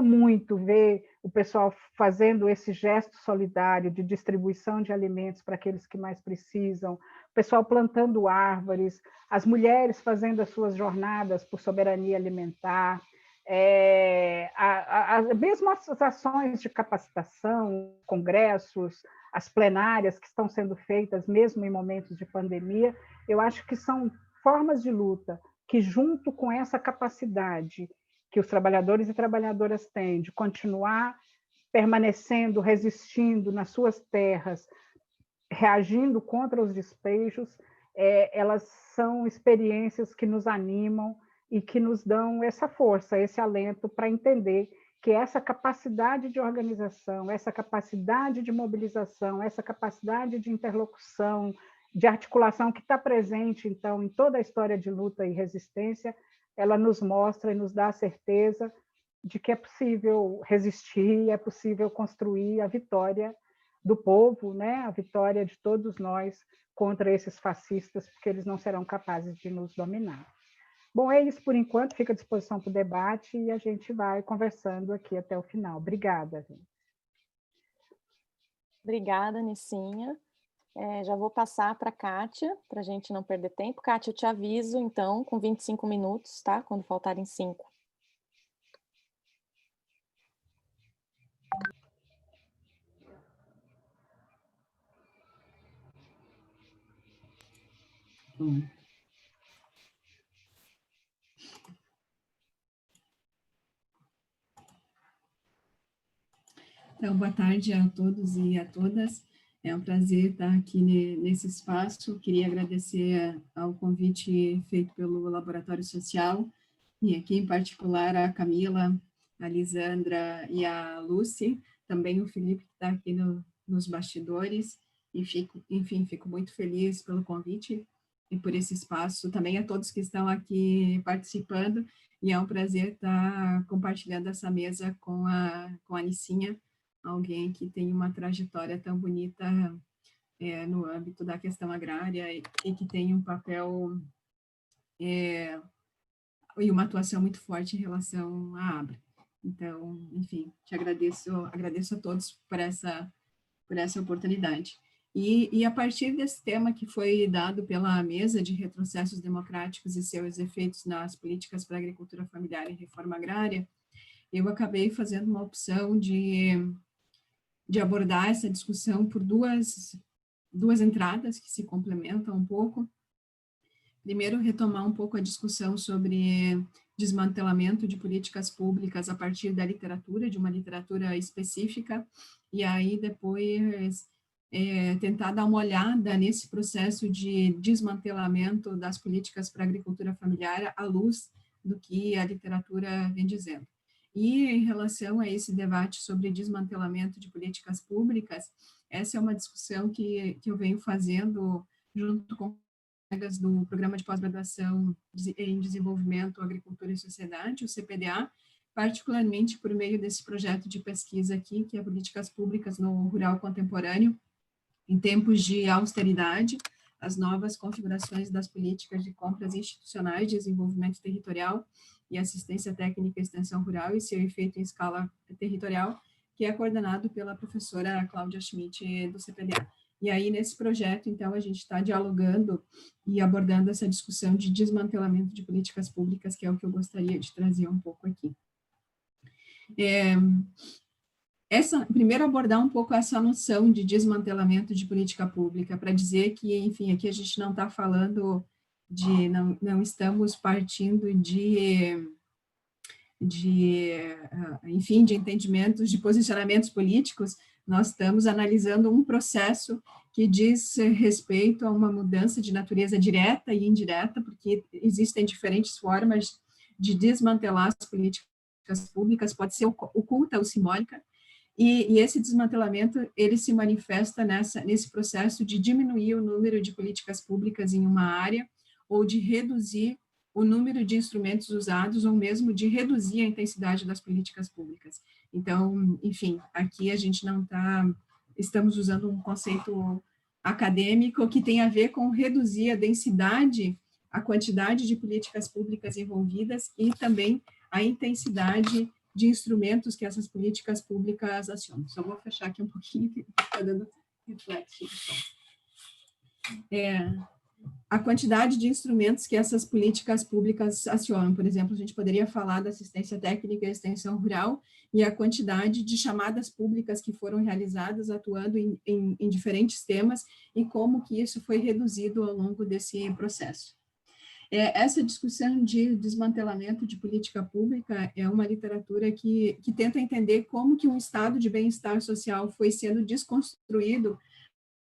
muito ver o pessoal fazendo esse gesto solidário de distribuição de alimentos para aqueles que mais precisam, o pessoal plantando árvores, as mulheres fazendo as suas jornadas por soberania alimentar, mesmo as ações de capacitação, congressos, as plenárias que estão sendo feitas mesmo em momentos de pandemia, eu acho que são formas de luta que, junto com essa capacidade que os trabalhadores e trabalhadoras têm de continuar permanecendo, resistindo nas suas terras, reagindo contra os despejos, elas são experiências que nos animam e que nos dão essa força, esse alento para entender que essa capacidade de organização, essa capacidade de mobilização, essa capacidade de interlocução, de articulação que está presente, então, em toda a história de luta e resistência, ela nos mostra e nos dá a certeza de que é possível resistir, é possível construir a vitória do povo, né? A vitória de todos nós contra esses fascistas, porque eles não serão capazes de nos dominar. Bom, é isso por enquanto, fica à disposição para o debate e a gente vai conversando aqui até o final. Obrigada, gente. Obrigada, Nicinha. Já vou passar para a Kátia, para a gente não perder tempo. Kátia, eu te aviso, então, com 25 minutos, tá? Quando faltarem 5. Então, boa tarde a todos e a todas. É um prazer estar aqui nesse espaço. Queria agradecer ao convite feito pelo Laboratório Social, e aqui em particular a Camila, a Lisandra e a Lucy, também o Felipe, que está aqui nos bastidores, e fico muito feliz pelo convite e por esse espaço, também a todos que estão aqui participando, e é um prazer estar compartilhando essa mesa com a Nicinha, alguém que tem uma trajetória tão bonita no âmbito da questão agrária e que tem um papel e uma atuação muito forte em relação à ABRA. Então, enfim, te agradeço a todos por essa oportunidade. E a partir desse tema que foi dado pela mesa de retrocessos democráticos e seus efeitos nas políticas para a agricultura familiar e reforma agrária, eu acabei fazendo uma opção de abordar essa discussão por duas entradas que se complementam um pouco. Primeiro, retomar um pouco a discussão sobre desmantelamento de políticas públicas a partir da literatura, de uma literatura específica, e aí depois tentar dar uma olhada nesse processo de desmantelamento das políticas para a agricultura familiar à luz do que a literatura vem dizendo. E em relação a esse debate sobre desmantelamento de políticas públicas, essa é uma discussão que eu venho fazendo junto com colegas do Programa de Pós-Graduação em Desenvolvimento, Agricultura e Sociedade, o CPDA, particularmente por meio desse projeto de pesquisa aqui, que é Políticas Públicas no Rural Contemporâneo, em tempos de austeridade, as novas configurações das políticas de compras institucionais, desenvolvimento territorial e assistência técnica e extensão rural e seu efeito em escala territorial, que é coordenado pela professora Cláudia Schmidt, do CPDA. E aí, nesse projeto, então, a gente está dialogando e abordando essa discussão de desmantelamento de políticas públicas, que é o que eu gostaria de trazer um pouco aqui. Primeiro abordar um pouco essa noção de desmantelamento de política pública, para dizer que, enfim, aqui a gente não está falando não estamos partindo enfim, de entendimentos, de posicionamentos políticos, nós estamos analisando um processo que diz respeito a uma mudança de natureza direta e indireta, porque existem diferentes formas de desmantelar as políticas públicas, pode ser oculta ou simbólica, e esse desmantelamento, ele se manifesta nesse processo de diminuir o número de políticas públicas em uma área, ou de reduzir o número de instrumentos usados, ou mesmo de reduzir a intensidade das políticas públicas. Então, enfim, aqui a gente estamos usando um conceito acadêmico que tem a ver com reduzir a densidade, a quantidade de políticas públicas envolvidas e também a intensidade de instrumentos que essas políticas públicas acionam. Só vou fechar aqui um pouquinho, que está dando reflexo. A quantidade de instrumentos que essas políticas públicas acionam. Por exemplo, a gente poderia falar da assistência técnica e extensão rural e a quantidade de chamadas públicas que foram realizadas atuando em diferentes temas e como que isso foi reduzido ao longo desse processo. Essa discussão de desmantelamento de política pública é uma literatura que tenta entender como que um estado de bem-estar social foi sendo desconstruído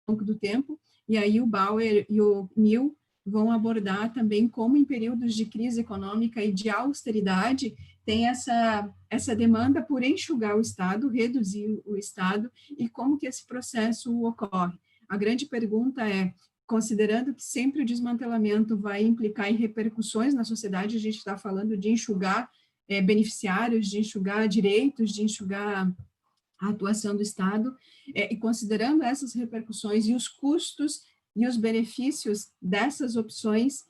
ao longo do tempo, e aí o Bauer e o New vão abordar também como em períodos de crise econômica e de austeridade tem essa demanda por enxugar o Estado, reduzir o Estado, e como que esse processo ocorre. A grande pergunta é, considerando que sempre o desmantelamento vai implicar em repercussões na sociedade, a gente está falando de enxugar beneficiários, de enxugar direitos, de enxugar a atuação do Estado, e considerando essas repercussões e os custos e os benefícios dessas opções,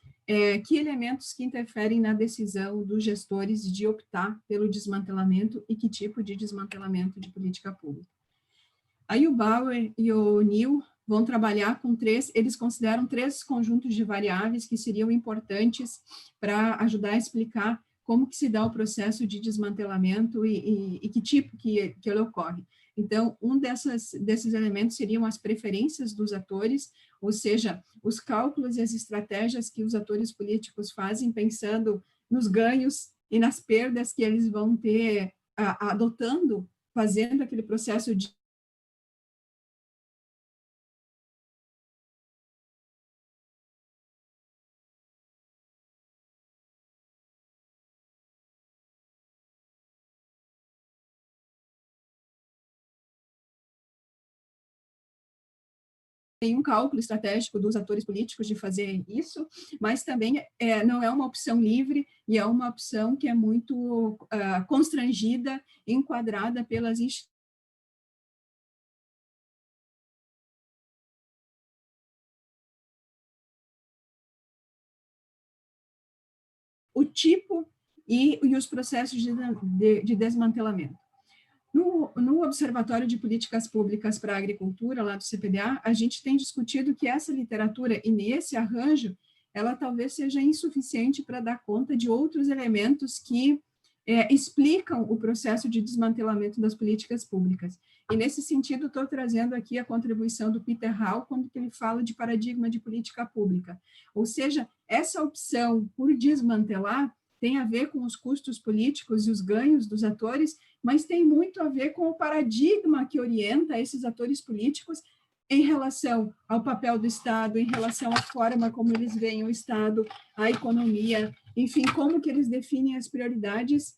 que elementos que interferem na decisão dos gestores de optar pelo desmantelamento e que tipo de desmantelamento de política pública. Aí o Bauer e o New vão trabalhar com eles consideram 3 conjuntos de variáveis que seriam importantes para ajudar a explicar como que se dá o processo de desmantelamento e que tipo que ele ocorre. Então, desses elementos seriam as preferências dos atores, ou seja, os cálculos e as estratégias que os atores políticos fazem pensando nos ganhos e nas perdas que eles vão ter adotando, fazendo aquele processo de tem um cálculo estratégico dos atores políticos de fazer isso, mas também não é uma opção livre e é uma opção que é muito constrangida, enquadrada pelas instituições. O tipo e os processos de desmantelamento. No Observatório de Políticas Públicas para a Agricultura, lá do CPDA, a gente tem discutido que essa literatura, e nesse arranjo, ela talvez seja insuficiente para dar conta de outros elementos que explicam o processo de desmantelamento das políticas públicas. E, nesse sentido, estou trazendo aqui a contribuição do Peter Hall, quando ele fala de paradigma de política pública. Ou seja, essa opção por desmantelar tem a ver com os custos políticos e os ganhos dos atores, mas tem muito a ver com o paradigma que orienta esses atores políticos em relação ao papel do Estado, em relação à forma como eles veem o Estado, a economia, enfim, como que eles definem as prioridades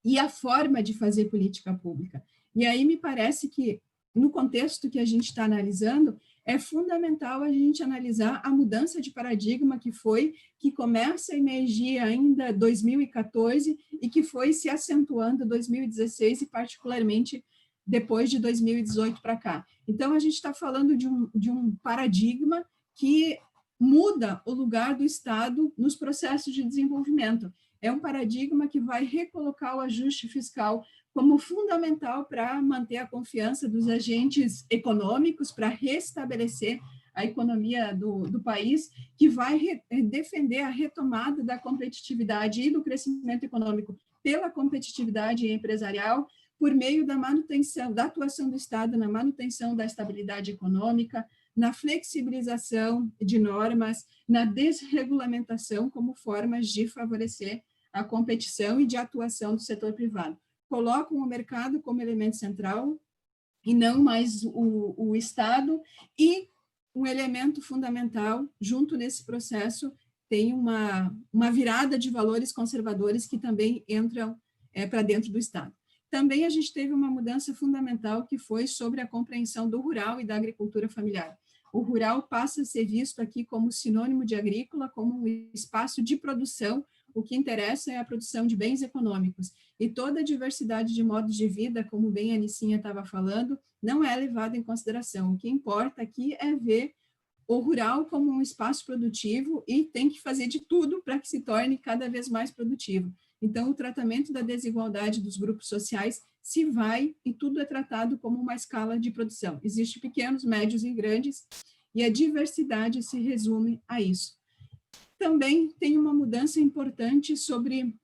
e a forma de fazer política pública. E aí me parece que, no contexto que a gente está analisando, é fundamental a gente analisar a mudança de paradigma que começa a emergir ainda em 2014 e que foi se acentuando em 2016 e particularmente depois de 2018 para cá. Então, a gente está falando de um paradigma que muda o lugar do Estado nos processos de desenvolvimento. É um paradigma que vai recolocar o ajuste fiscal como fundamental para manter a confiança dos agentes econômicos, para restabelecer a economia do país, que vai defender a retomada da competitividade e do crescimento econômico pela competitividade empresarial, por meio da manutenção, da atuação do Estado na manutenção da estabilidade econômica, na flexibilização de normas, na desregulamentação como formas de favorecer a competição e de atuação do setor privado. Colocam o mercado como elemento central e não mais o Estado, e um elemento fundamental, junto nesse processo, tem uma virada de valores conservadores que também entram para dentro do Estado. Também a gente teve uma mudança fundamental que foi sobre a compreensão do rural e da agricultura familiar. O rural passa a ser visto aqui como sinônimo de agrícola, como um espaço de produção. O que interessa é a produção de bens econômicos. E toda a diversidade de modos de vida, como bem a Nicinha estava falando, não é levada em consideração. O que importa aqui é ver o rural como um espaço produtivo e tem que fazer de tudo para que se torne cada vez mais produtivo. Então, o tratamento da desigualdade dos grupos sociais se vai e tudo é tratado como uma escala de produção. Existem pequenos, médios e grandes, e a diversidade se resume a isso. Também tem uma mudança importante sobre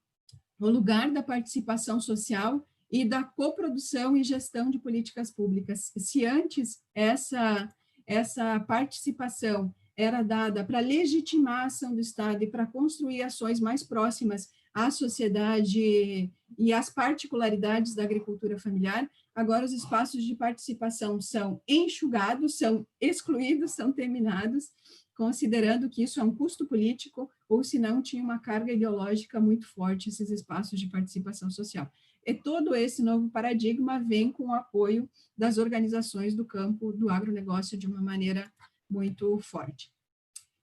o lugar da participação social e da coprodução e gestão de políticas públicas. Se antes essa participação era dada para legitimar a ação do Estado e para construir ações mais próximas à sociedade e às particularidades da agricultura familiar, agora os espaços de participação são enxugados, são excluídos, são terminados, considerando que isso é um custo político, ou se não, tinha uma carga ideológica muito forte esses espaços de participação social. E todo esse novo paradigma vem com o apoio das organizações do campo do agronegócio de uma maneira muito forte.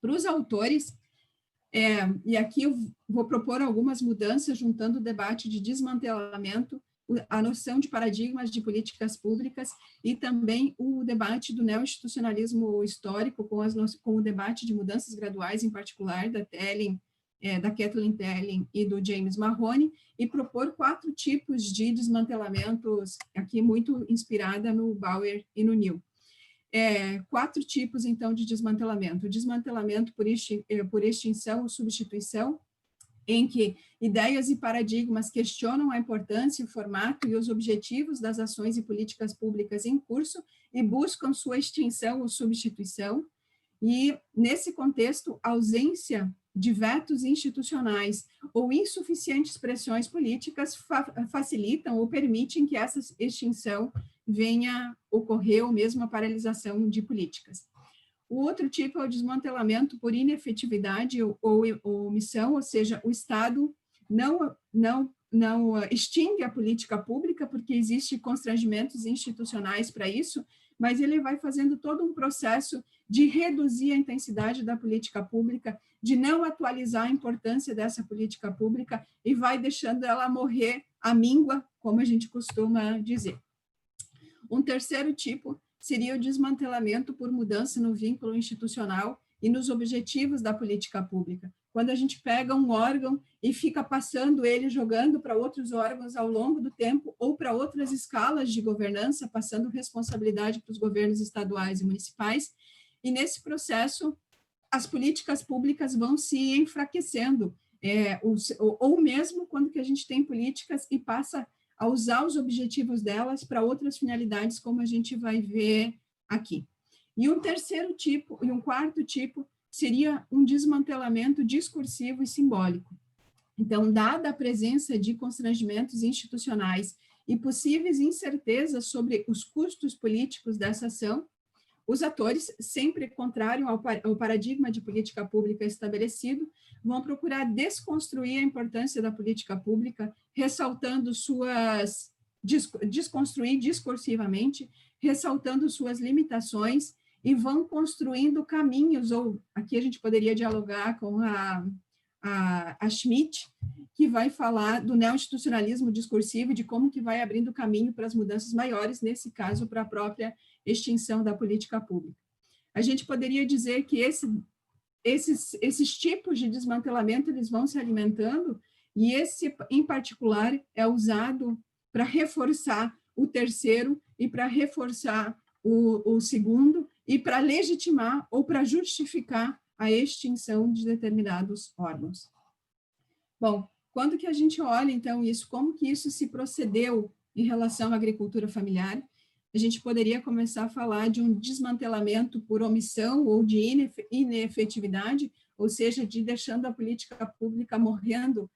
Para os autores, e aqui eu vou propor algumas mudanças, juntando o debate de desmantelamento, a noção de paradigmas de políticas públicas e também o debate do neoinstitucionalismo histórico com o debate de mudanças graduais, em particular da Kathleen Telling e do James Mahoney, e propor 4 tipos de desmantelamentos, aqui muito inspirada no Bauer e no New. 4 tipos, então, de desmantelamento. O desmantelamento por extinção ou substituição, em que ideias e paradigmas questionam a importância, o formato e os objetivos das ações e políticas públicas em curso e buscam sua extinção ou substituição. E, nesse contexto, a ausência de vetos institucionais ou insuficientes pressões políticas facilitam ou permitem que essa extinção venha ocorrer, ou mesmo a paralisação de políticas. O outro tipo é o desmantelamento por inefetividade ou omissão, ou seja, o Estado não extingue a política pública, porque existem constrangimentos institucionais para isso, mas ele vai fazendo todo um processo de reduzir a intensidade da política pública, de não atualizar a importância dessa política pública e vai deixando ela morrer à míngua, como a gente costuma dizer. Um terceiro tipo seria o desmantelamento por mudança no vínculo institucional e nos objetivos da política pública. Quando a gente pega um órgão e fica passando ele, jogando para outros órgãos ao longo do tempo, ou para outras escalas de governança, passando responsabilidade para os governos estaduais e municipais, e nesse processo as políticas públicas vão se enfraquecendo, ou mesmo quando que a gente tem políticas e passa a usar os objetivos delas para outras finalidades, como a gente vai ver aqui. E um terceiro tipo, e um quarto tipo, seria um desmantelamento discursivo e simbólico. Então, dada a presença de constrangimentos institucionais e possíveis incertezas sobre os custos políticos dessa ação, os atores, sempre contrário ao paradigma de política pública estabelecido, vão procurar desconstruir a importância da política pública, ressaltando desconstruir discursivamente, ressaltando suas limitações, e vão construindo caminhos, ou aqui a gente poderia dialogar com a Schmidt, que vai falar do neoinstitucionalismo discursivo e de como que vai abrindo caminho para as mudanças maiores, nesse caso, para a própria extinção da política pública. A gente poderia dizer que esses tipos de desmantelamento, eles vão se alimentando, e esse, em particular, é usado para reforçar o terceiro e para reforçar o segundo, e para legitimar ou para justificar a extinção de determinados órgãos. Bom, quando que a gente olha, então, isso, como que isso se procedeu em relação à agricultura familiar, a gente poderia começar a falar de um desmantelamento por omissão ou de inefetividade, ou seja, de deixando a política pública morrendo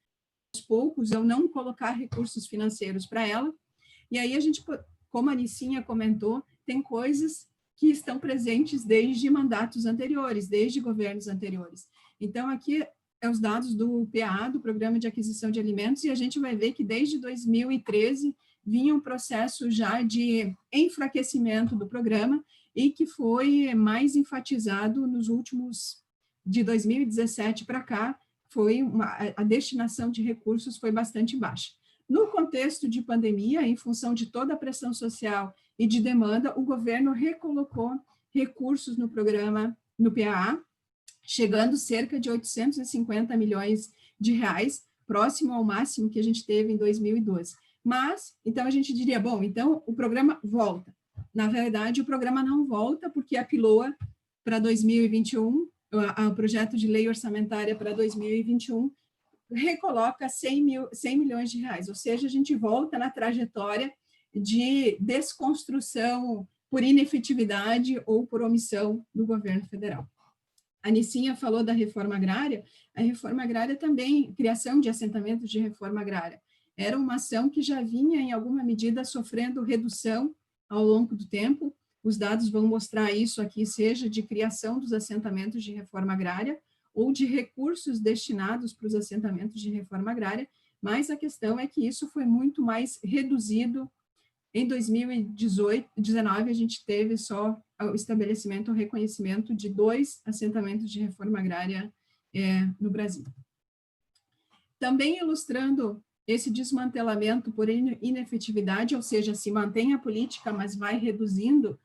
aos poucos, ou não colocar recursos financeiros para ela. E aí a gente, como a Nicinha comentou, tem coisas que estão presentes desde mandatos anteriores, desde governos anteriores. Então, aqui é os dados do PA, do Programa de Aquisição de Alimentos, e a gente vai ver que desde 2013 vinha um processo já de enfraquecimento do programa e que foi mais enfatizado nos últimos, de 2017 para cá, a destinação de recursos foi bastante baixa. No contexto de pandemia, em função de toda a pressão social e de demanda, o governo recolocou recursos no programa, no PAA, chegando cerca de 850 milhões de reais, próximo ao máximo que a gente teve em 2012. Mas, então a gente diria, bom, então o programa volta. Na verdade, o programa não volta, porque a PILOA para 2021, o projeto de lei orçamentária para 2021, recoloca 100 milhões de reais, ou seja, a gente volta na trajetória de desconstrução por inefetividade ou por omissão do governo federal. A Nicinha falou da reforma agrária, a reforma agrária também, criação de assentamentos de reforma agrária, era uma ação que já vinha, em alguma medida, sofrendo redução ao longo do tempo, os dados vão mostrar isso aqui, seja de criação dos assentamentos de reforma agrária, ou de recursos destinados para os assentamentos de reforma agrária, mas a questão é que isso foi muito mais reduzido. Em 2019, a gente teve só o estabelecimento, o reconhecimento de 2 assentamentos de reforma agrária no Brasil. Também ilustrando esse desmantelamento por inefetividade, ou seja, se mantém a política, mas vai reduzindo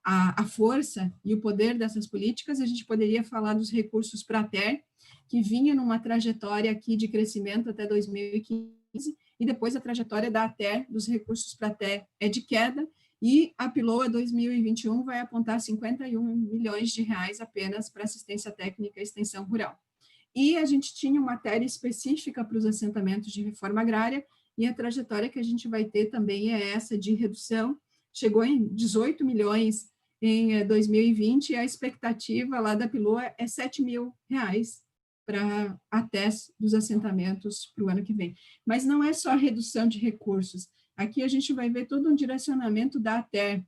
a força e o poder dessas políticas, a gente poderia falar dos recursos Prater, que vinha numa trajetória aqui de crescimento até 2015, e depois a trajetória da ATER, dos recursos Prater, é de queda, e a PILOA 2021 vai apontar 51 milhões de reais apenas para assistência técnica e extensão rural. E a gente tinha uma matéria específica para os assentamentos de reforma agrária, e a trajetória que a gente vai ter também é essa de redução, chegou em 18 milhões em 2020, e a expectativa lá da PILOA é 7 mil reais para a TES dos assentamentos para o ano que vem. Mas não é só a redução de recursos, aqui a gente vai ver todo um direcionamento da ATER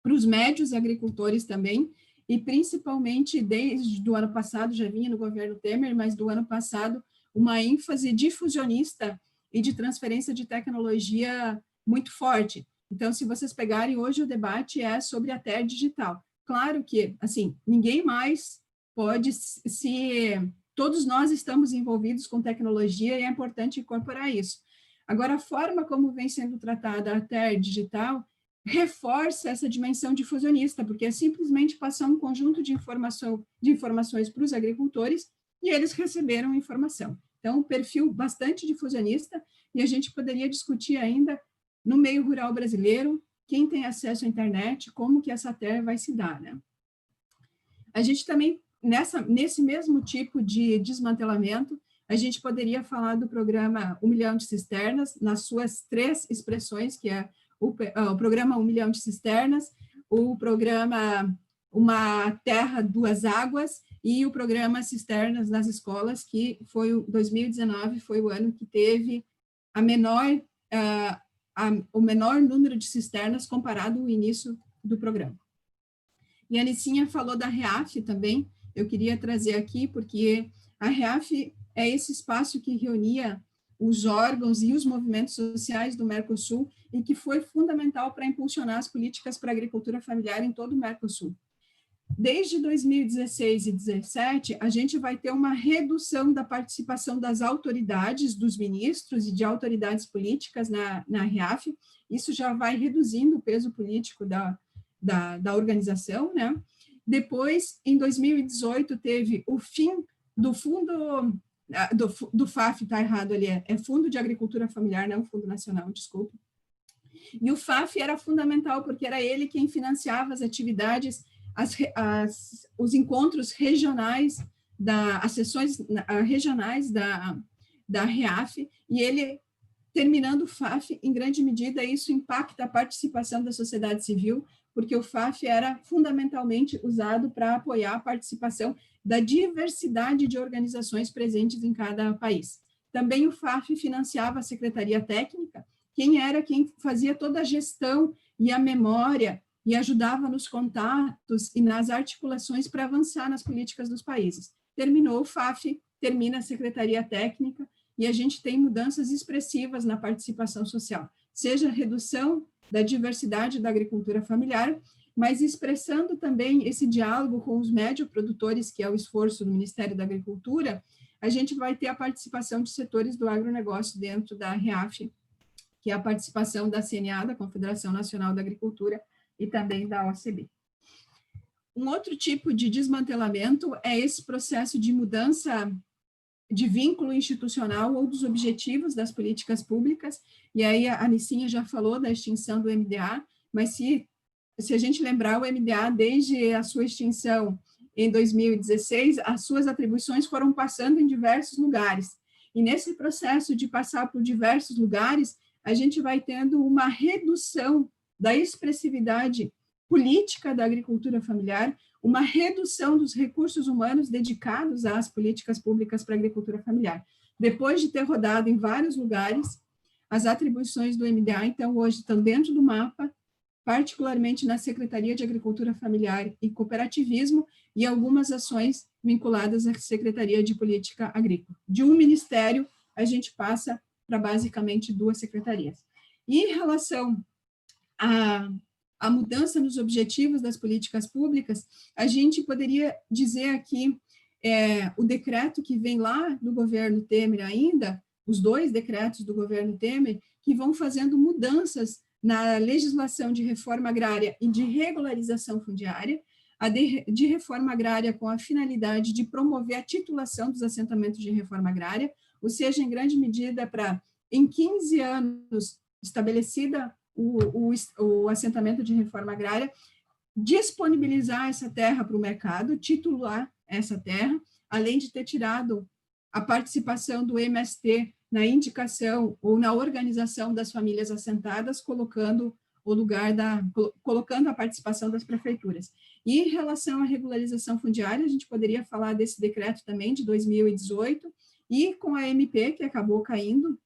para os médios agricultores também, e principalmente desde o ano passado, já vinha no governo Temer, mas do ano passado, uma ênfase difusionista e de transferência de tecnologia muito forte. Então, se vocês pegarem, hoje o debate é sobre a TER digital. Claro que, assim, ninguém mais pode todos nós estamos envolvidos com tecnologia e é importante incorporar isso. Agora, a forma como vem sendo tratada a TER digital reforça essa dimensão difusionista, porque é simplesmente passar um conjunto de informações para os agricultores e eles receberam informação. Então, um perfil bastante difusionista, e a gente poderia discutir ainda no meio rural brasileiro, quem tem acesso à internet, como que essa TER vai se dar, né? A gente também, nesse mesmo tipo de desmantelamento, a gente poderia falar do programa 1 milhão de cisternas, nas suas 3 expressões, que é o programa 1 milhão de cisternas, o programa Uma Terra, Duas Águas, e o programa Cisternas nas Escolas, que foi 2019, foi o ano que teve o menor número de cisternas comparado ao início do programa. E a Nicinha falou da REAF também, eu queria trazer aqui, porque a REAF é esse espaço que reunia os órgãos e os movimentos sociais do Mercosul e que foi fundamental para impulsionar as políticas para a agricultura familiar em todo o Mercosul. Desde 2016 e 2017, a gente vai ter uma redução da participação das autoridades, dos ministros e de autoridades políticas na REAF. Isso já vai reduzindo o peso político da organização, né? Depois, em 2018, teve o fim do fundo do FAF, está errado ali, é Fundo de Agricultura Familiar, não Fundo Nacional, desculpa. E o FAF era fundamental, porque era ele quem financiava as atividades, os encontros regionais, as sessões regionais da REAF, e ele, terminando o FAF, em grande medida, isso impacta a participação da sociedade civil, porque o FAF era fundamentalmente usado para apoiar a participação da diversidade de organizações presentes em cada país. Também o FAF financiava a Secretaria Técnica, quem fazia toda a gestão e a memória, e ajudava nos contatos e nas articulações para avançar nas políticas dos países. Terminou o FAF, termina a Secretaria Técnica, e a gente tem mudanças expressivas na participação social, seja a redução da diversidade da agricultura familiar, mas expressando também esse diálogo com os médioprodutores, que é o esforço do Ministério da Agricultura, a gente vai ter a participação de setores do agronegócio dentro da REAF, que é a participação da CNA, da Confederação Nacional da Agricultura, e também da OCB. Um outro tipo de desmantelamento é esse processo de mudança de vínculo institucional ou dos objetivos das políticas públicas, e aí a Nicinha já falou da extinção do MDA, mas se a gente lembrar, o MDA, desde a sua extinção em 2016, as suas atribuições foram passando em diversos lugares, e nesse processo de passar por diversos lugares, a gente vai tendo uma redução da expressividade política da agricultura familiar, uma redução dos recursos humanos dedicados às políticas públicas para a agricultura familiar. Depois de ter rodado em vários lugares, as atribuições do MDA, então, hoje estão dentro do mapa, particularmente na Secretaria de Agricultura Familiar e Cooperativismo, e algumas ações vinculadas à Secretaria de Política Agrícola. De um ministério, a gente passa para basicamente 2 secretarias. E em relação a mudança nos objetivos das políticas públicas, a gente poderia dizer aqui, o decreto que vem lá do governo Temer ainda, os 2 decretos do governo Temer, que vão fazendo mudanças na legislação de reforma agrária e de regularização fundiária, a de reforma agrária com a finalidade de promover a titulação dos assentamentos de reforma agrária, ou seja, em grande medida para, em 15 anos, estabelecida o assentamento de reforma agrária, disponibilizar essa terra para o mercado, titular essa terra, além de ter tirado a participação do MST na indicação ou na organização das famílias assentadas, colocando a participação das prefeituras. E em relação à regularização fundiária, a gente poderia falar desse decreto também de 2018, e com a MP, que acabou caindo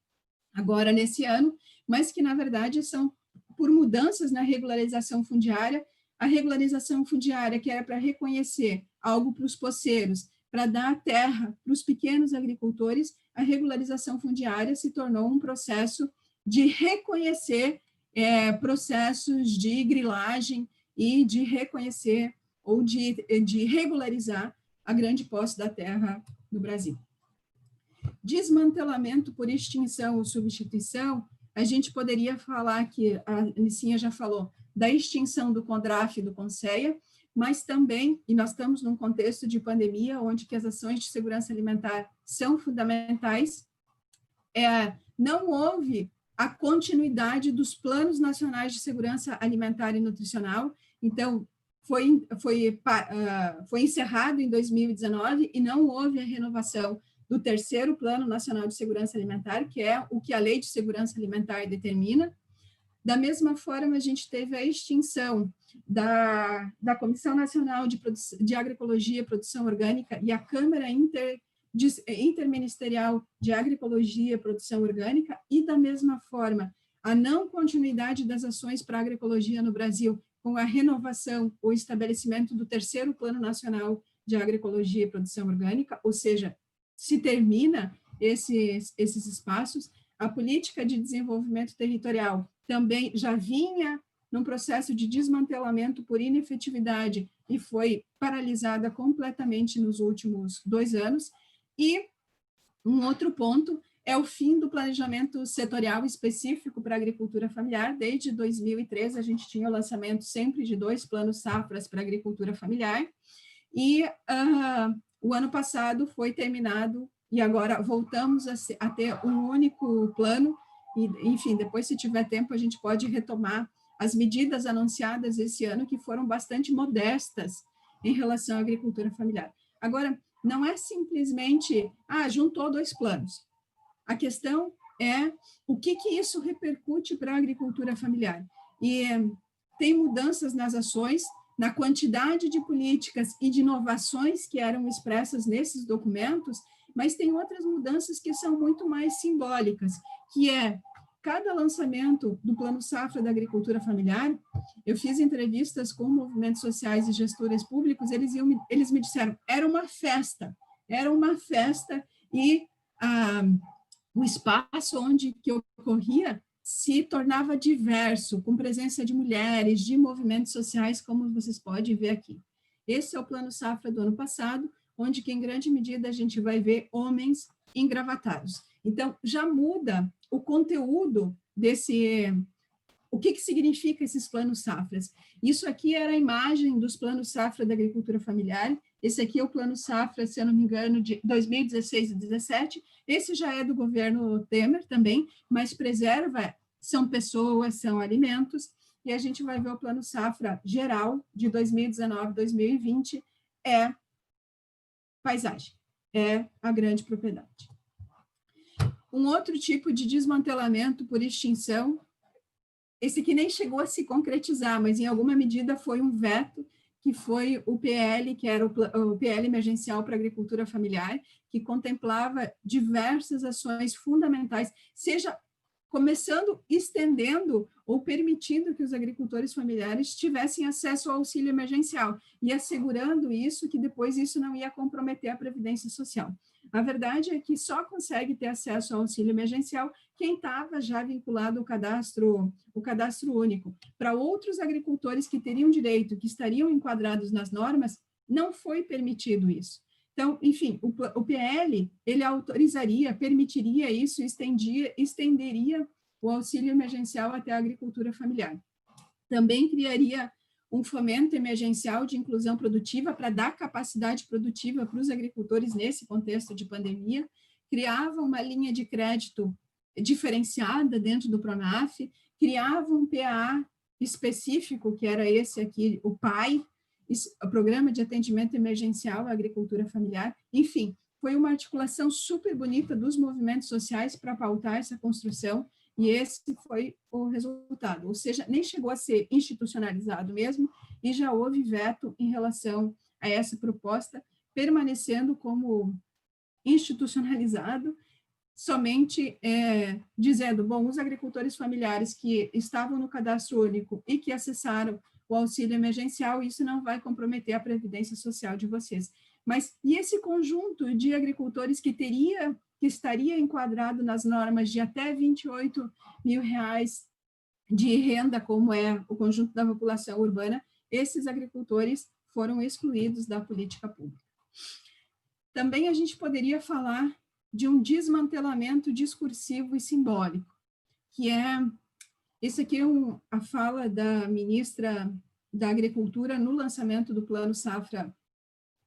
agora nesse ano, mas que, na verdade, são por mudanças na regularização fundiária, a regularização fundiária, que era para reconhecer algo para os poceiros, para dar terra para os pequenos agricultores, a regularização fundiária se tornou um processo de reconhecer processos de grilagem e de reconhecer ou de regularizar a grande posse da terra no Brasil. Desmantelamento por extinção ou substituição, a gente poderia falar que, a Nicinha já falou, da extinção do CONDRAF e do CONSEA, mas também, e nós estamos num contexto de pandemia, onde que as ações de segurança alimentar são fundamentais, não houve a continuidade dos planos nacionais de segurança alimentar e nutricional, então, foi encerrado em 2019 e não houve a renovação do 3º Plano Nacional de Segurança Alimentar, que é o que a Lei de Segurança Alimentar determina. Da mesma forma, a gente teve a extinção da Comissão Nacional de Agroecologia e Produção Orgânica e a Câmara Interministerial de Agroecologia e Produção Orgânica, e, da mesma forma, a não continuidade das ações para a agroecologia no Brasil, com a renovação ou estabelecimento do 3º Plano Nacional de Agroecologia e Produção Orgânica, ou seja, se termina esses espaços. A política de desenvolvimento territorial também já vinha num processo de desmantelamento por inefetividade e foi paralisada completamente nos últimos 2 anos. E um outro ponto é o fim do planejamento setorial específico para a agricultura familiar. Desde 2013, a gente tinha o lançamento sempre de 2 planos safras para a agricultura familiar, e o ano passado foi terminado, e agora voltamos a ter um único plano, e, enfim, depois, se tiver tempo, a gente pode retomar as medidas anunciadas esse ano, que foram bastante modestas em relação à agricultura familiar. Agora, não é simplesmente, juntou 2 planos. a questão é o que isso repercute para a agricultura familiar. E tem mudanças nas ações, na quantidade de políticas e de inovações que eram expressas nesses documentos, mas tem outras mudanças que são muito mais simbólicas, que é cada lançamento do Plano Safra da Agricultura Familiar. Eu fiz entrevistas com movimentos sociais e gestores públicos, eles me disseram, era uma festa, e o espaço onde que ocorria se tornava diverso, com presença de mulheres, de movimentos sociais, como vocês podem ver aqui. Esse é o Plano Safra do ano passado, onde que, em grande medida, a gente vai ver homens engravatados. Então, já muda o conteúdo desse... O que significa esses planos safras? Isso aqui era a imagem dos planos safra da agricultura familiar. Esse aqui é o plano safra, se eu não me engano, de 2016 e 2017. Esse já é do governo Temer também, mas preserva, são pessoas, são alimentos. E a gente vai ver o plano safra geral de 2019 e 2020, é paisagem, é a grande propriedade. Um outro tipo de desmantelamento por extinção, esse aqui nem chegou a se concretizar, mas em alguma medida foi um veto, que foi o PL, que era o PL emergencial para a agricultura familiar, que contemplava diversas ações fundamentais, seja começando, estendendo ou permitindo que os agricultores familiares tivessem acesso ao auxílio emergencial e assegurando isso, que depois isso não ia comprometer a Previdência Social. A verdade é que só consegue ter acesso ao auxílio emergencial quem estava já vinculado ao cadastro único. Para outros agricultores que teriam direito, que estariam enquadrados nas normas, não foi permitido isso. Então, enfim, o PL, ele autorizaria, permitiria isso, estenderia o auxílio emergencial até a agricultura familiar. Também criaria um fomento emergencial de inclusão produtiva para dar capacidade produtiva para os agricultores nesse contexto de pandemia, criava uma linha de crédito diferenciada dentro do Pronaf, criava um PAA específico, que era esse aqui, o PAI, o Programa de Atendimento Emergencial à Agricultura Familiar. Enfim, foi uma articulação super bonita dos movimentos sociais para pautar essa construção, e esse foi o resultado. Ou seja, nem chegou a ser institucionalizado mesmo, e já houve veto em relação a essa proposta, permanecendo como institucionalizado, somente dizendo, bom, os agricultores familiares que estavam no cadastro único e que acessaram o auxílio emergencial, isso não vai comprometer a previdência social de vocês. Mas, e esse conjunto de agricultores que estaria enquadrado nas normas de até R$28 mil de renda, como é o conjunto da população urbana, esses agricultores foram excluídos da política pública. Também a gente poderia falar de um desmantelamento discursivo e simbólico, que é, esse aqui é a fala da ministra da Agricultura no lançamento do Plano Safra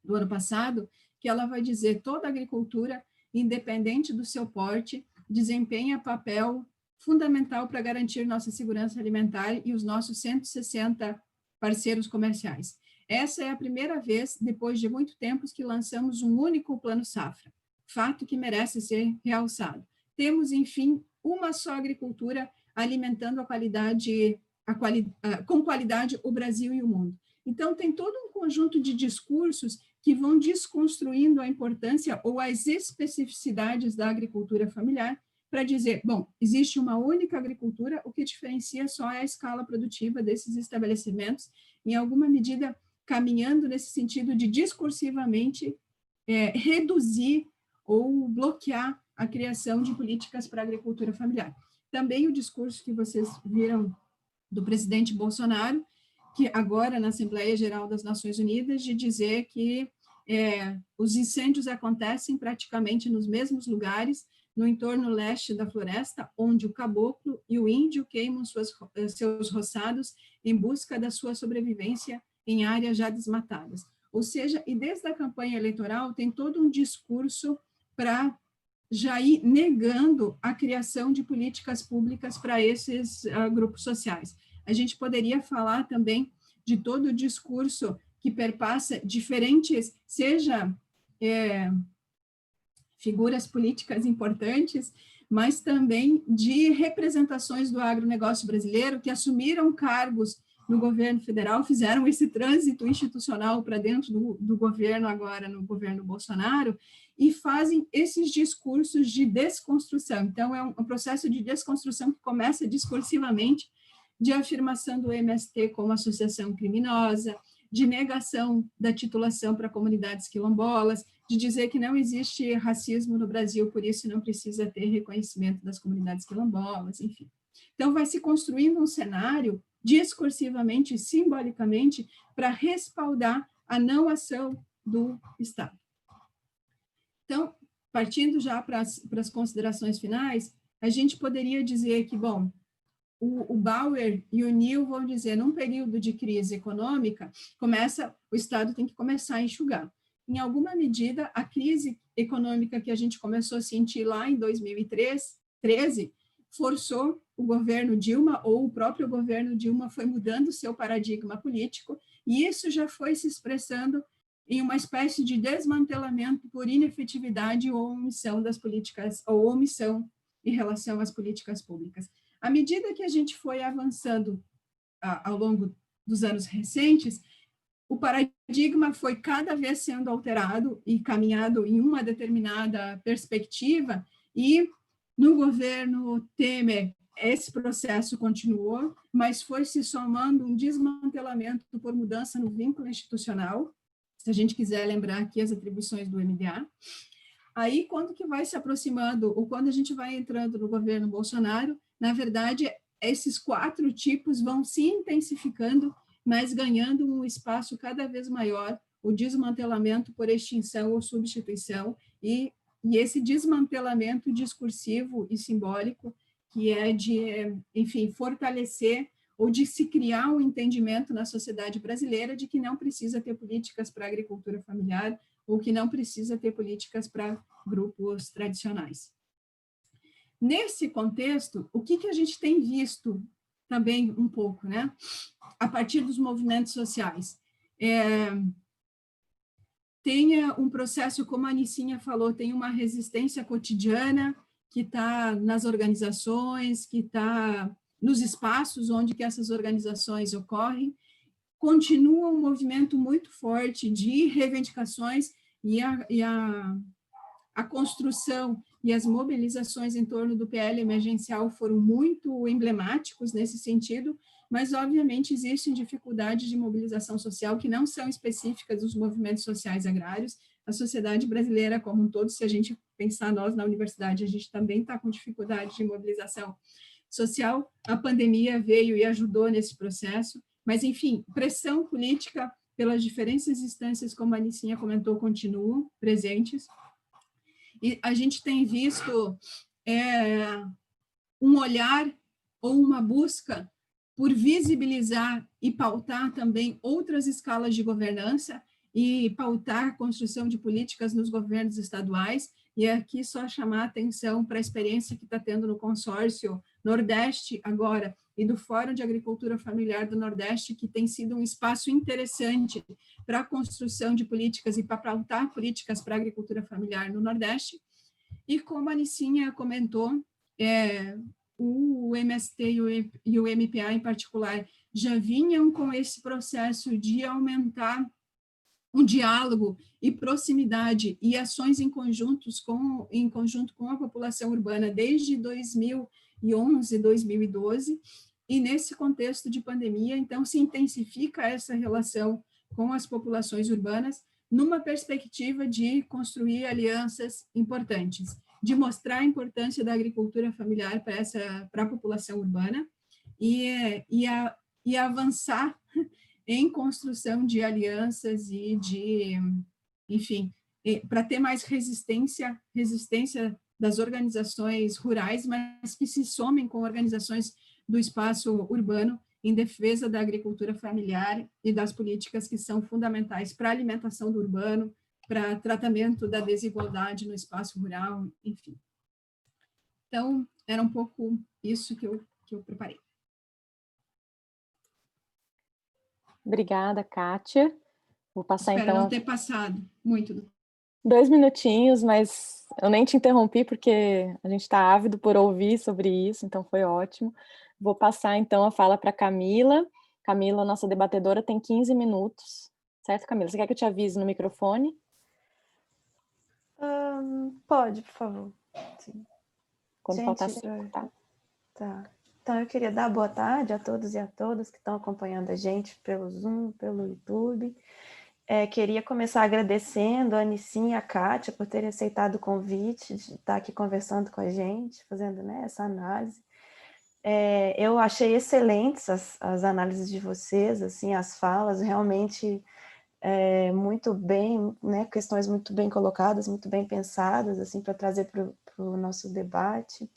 do ano passado, que ela vai dizer, toda agricultura, independente do seu porte, desempenha papel fundamental para garantir nossa segurança alimentar e os nossos 160 parceiros comerciais. Essa é a primeira vez, depois de muito tempo, que lançamos um único Plano Safra, fato que merece ser realçado. Temos, enfim, uma só agricultura alimentando com qualidade o Brasil e o mundo. Então, tem todo um conjunto de discursos que vão desconstruindo a importância ou as especificidades da agricultura familiar para dizer, bom, existe uma única agricultura, o que diferencia só é a escala produtiva desses estabelecimentos, em alguma medida caminhando nesse sentido de discursivamente reduzir ou bloquear a criação de políticas para a agricultura familiar. Também o discurso que vocês viram do presidente Bolsonaro, que agora na Assembleia Geral das Nações Unidas, de dizer que os incêndios acontecem praticamente nos mesmos lugares, no entorno leste da floresta, onde o caboclo e o índio queimam seus roçados em busca da sua sobrevivência em áreas já desmatadas. Ou seja, e desde a campanha eleitoral tem todo um discurso para já ir negando a criação de políticas públicas para esses grupos sociais. A gente poderia falar também de todo o discurso que perpassa diferentes, seja figuras políticas importantes, mas também de representações do agronegócio brasileiro que assumiram cargos no governo federal, fizeram esse trânsito institucional para dentro do governo agora, no governo Bolsonaro, e fazem esses discursos de desconstrução. Então, é um processo de desconstrução que começa discursivamente, de afirmação do MST como associação criminosa, de negação da titulação para comunidades quilombolas, de dizer que não existe racismo no Brasil, por isso não precisa ter reconhecimento das comunidades quilombolas, enfim. Então, vai se construindo um cenário discursivamente e simbolicamente para respaldar a não ação do Estado. Então, partindo já para as considerações finais, a gente poderia dizer que, bom, o Bauer e o Neil vão dizer, num período de crise econômica, o Estado tem que começar a enxugar. Em alguma medida, a crise econômica que a gente começou a sentir lá em 2013, forçou o governo Dilma, ou o próprio governo Dilma foi mudando seu paradigma político, e isso já foi se expressando em uma espécie de desmantelamento por inefetividade ou omissão das políticas, ou omissão em relação às políticas públicas. À medida que a gente foi avançando ao longo dos anos recentes, o paradigma foi cada vez sendo alterado e caminhado em uma determinada perspectiva, e no governo Temer, esse processo continuou, mas foi se somando um desmantelamento por mudança no vínculo institucional, se a gente quiser lembrar aqui as atribuições do MDA. Aí, quando que vai se aproximando, ou quando a gente vai entrando no governo Bolsonaro, na verdade, esses 4 tipos vão se intensificando, mas ganhando um espaço cada vez maior, o desmantelamento por extinção ou substituição, e esse desmantelamento discursivo e simbólico, que é de, enfim, fortalecer ou de se criar um entendimento na sociedade brasileira de que não precisa ter políticas para a agricultura familiar, ou que não precisa ter políticas para grupos tradicionais. Nesse contexto, o que a gente tem visto também um pouco, né? A partir dos movimentos sociais. Tem um processo, como a Anicinha falou, tem uma resistência cotidiana que está nas organizações, que está nos espaços onde que essas organizações ocorrem. Continua um movimento muito forte de reivindicações e a construção e as mobilizações em torno do PL emergencial foram muito emblemáticos nesse sentido, mas, obviamente, existem dificuldades de mobilização social que não são específicas dos movimentos sociais agrários. A sociedade brasileira como um todo, se a gente pensar nós na universidade, a gente também está com dificuldade de mobilização social. A pandemia veio e ajudou nesse processo, mas, enfim, pressão política pelas diferentes instâncias, como a Anicinha comentou, continuam presentes. E a gente tem visto um olhar ou uma busca por visibilizar e pautar também outras escalas de governança e pautar a construção de políticas nos governos estaduais, e aqui só chamar a atenção para a experiência que está tendo no consórcio Nordeste agora, e do Fórum de Agricultura Familiar do Nordeste, que tem sido um espaço interessante para a construção de políticas e para pautar políticas para a agricultura familiar no Nordeste. E como a Anicinha comentou, o MST e o MPA, em particular, já vinham com esse processo de aumentar um diálogo e proximidade e ações em conjunto com a população urbana desde 2011, 2012, e nesse contexto de pandemia, então, se intensifica essa relação com as populações urbanas numa perspectiva de construir alianças importantes, de mostrar a importância da agricultura familiar para a população urbana e avançar em construção de alianças e de, enfim, para ter mais resistência das organizações rurais, mas que se somem com organizações do espaço urbano em defesa da agricultura familiar e das políticas que são fundamentais para a alimentação do urbano, para tratamento da desigualdade no espaço rural, enfim. Então, era um pouco isso que eu preparei. Obrigada, Kátia. Vou passar, Espero então... não ter passado muito do 2 minutinhos, mas eu nem te interrompi porque a gente está ávido por ouvir sobre isso, então foi ótimo. Vou passar então a fala para Camila. Camila, nossa debatedora, tem 15 minutos. Certo, Camila? Você quer que eu te avise no microfone? Pode, por favor. Sim. Quando faltar 5, tá? Tá. Então, eu queria dar boa tarde a todos e a todas que estão acompanhando a gente pelo Zoom, pelo YouTube. Queria começar agradecendo a Anicinha e a Kátia por terem aceitado o convite de estar aqui conversando com a gente, fazendo, né, essa análise. Eu achei excelentes as análises de vocês, assim, as falas, realmente muito bem, né, questões muito bem colocadas, muito bem pensadas, assim, para trazer para o nosso debate.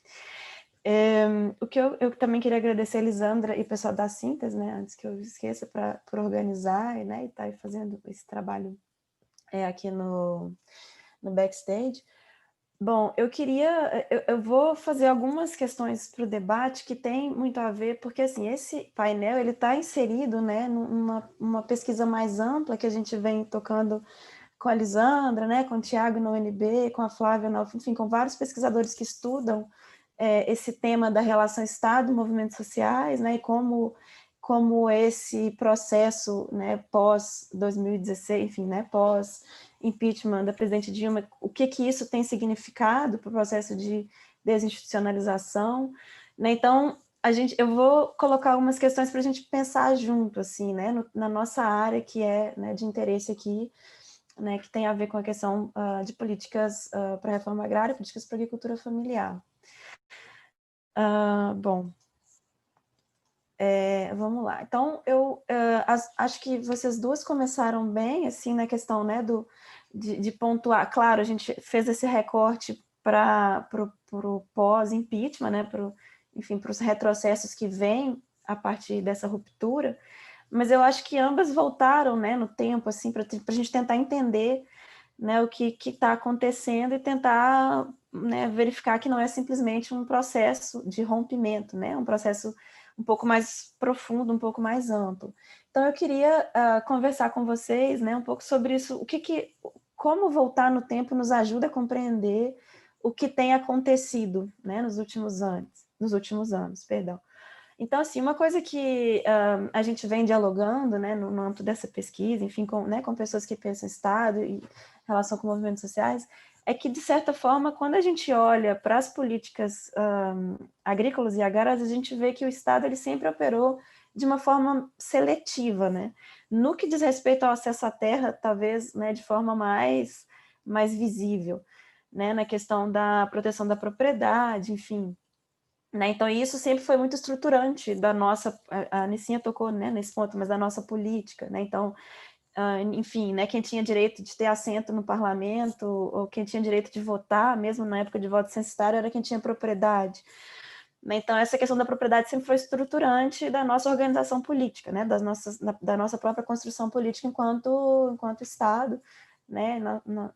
O que eu também queria agradecer a Elisandra e o pessoal da Síntese, né, antes que eu esqueça, por organizar, né, e estar aí fazendo esse trabalho aqui no backstage. Bom, eu vou fazer algumas questões para o debate que tem muito a ver, porque assim, esse painel ele está inserido, né, numa pesquisa mais ampla que a gente vem tocando com a Elisandra, né, com o Tiago na UNB, com a Flávia, enfim, com vários pesquisadores que estudam esse tema da relação Estado e movimentos sociais, né, e como esse processo, né, pós 2016, enfim, né, pós impeachment da presidente Dilma, o que isso tem significado para o processo de desinstitucionalização, né? Então eu vou colocar algumas questões para a gente pensar junto, assim, né, na nossa área que é, né, de interesse aqui, né, que tem a ver com a questão de políticas para a reforma agrária, políticas para a agricultura familiar. Bom, vamos lá. Então, eu acho que vocês duas começaram bem, assim, na questão, né, de pontuar. Claro, a gente fez esse recorte para o pós-impeachment, né, enfim, para os retrocessos que vêm a partir dessa ruptura, mas eu acho que ambas voltaram, né, no tempo, assim, para a gente tentar entender, né, o que está acontecendo e tentar, né, verificar que não é simplesmente um processo de rompimento, né, um processo um pouco mais profundo, um pouco mais amplo. Então, eu queria conversar com vocês, né, um pouco sobre isso, como voltar no tempo nos ajuda a compreender o que tem acontecido, né, nos últimos anos, perdão. Então, assim, uma coisa que a gente vem dialogando, né, no âmbito dessa pesquisa, enfim, com pessoas que pensam em Estado e relação com movimentos sociais, é que, de certa forma, quando a gente olha para as políticas agrícolas e agrárias, a gente vê que o Estado ele sempre operou de uma forma seletiva, né? No que diz respeito ao acesso à terra, talvez, né, de forma mais visível, né, na questão da proteção da propriedade, enfim. Né? Então, isso sempre foi muito estruturante da nossa, a Anicinha tocou, né, nesse ponto, mas da nossa política, né? Então, enfim, né, quem tinha direito de ter assento no parlamento, ou quem tinha direito de votar, mesmo na época de voto censitário, era quem tinha propriedade. Né? Então, essa questão da propriedade sempre foi estruturante da nossa organização política, né, da nossa própria construção política enquanto Estado, né,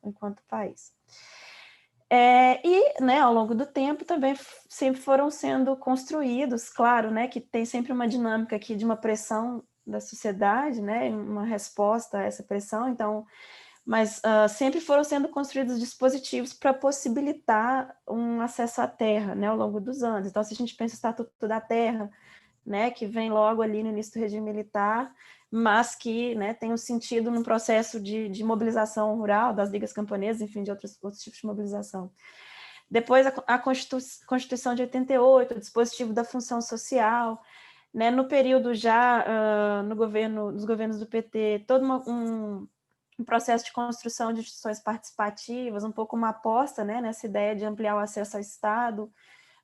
enquanto país. E, né, ao longo do tempo também sempre foram sendo construídos, claro, né, que tem sempre uma dinâmica aqui de uma pressão da sociedade, né, uma resposta a essa pressão, então, mas sempre foram sendo construídos dispositivos para possibilitar um acesso à terra, né, ao longo dos anos. Então, se a gente pensa o Estatuto da Terra, né, que vem logo ali no início do regime militar, mas que, né, tem um sentido no processo de mobilização rural, das ligas camponesas, enfim, de outros tipos de mobilização. Depois, a Constituição de 88, o dispositivo da função social, né, no período já, nos governos do PT, todo um processo de construção de instituições participativas, um pouco uma aposta, né, nessa ideia de ampliar o acesso ao Estado,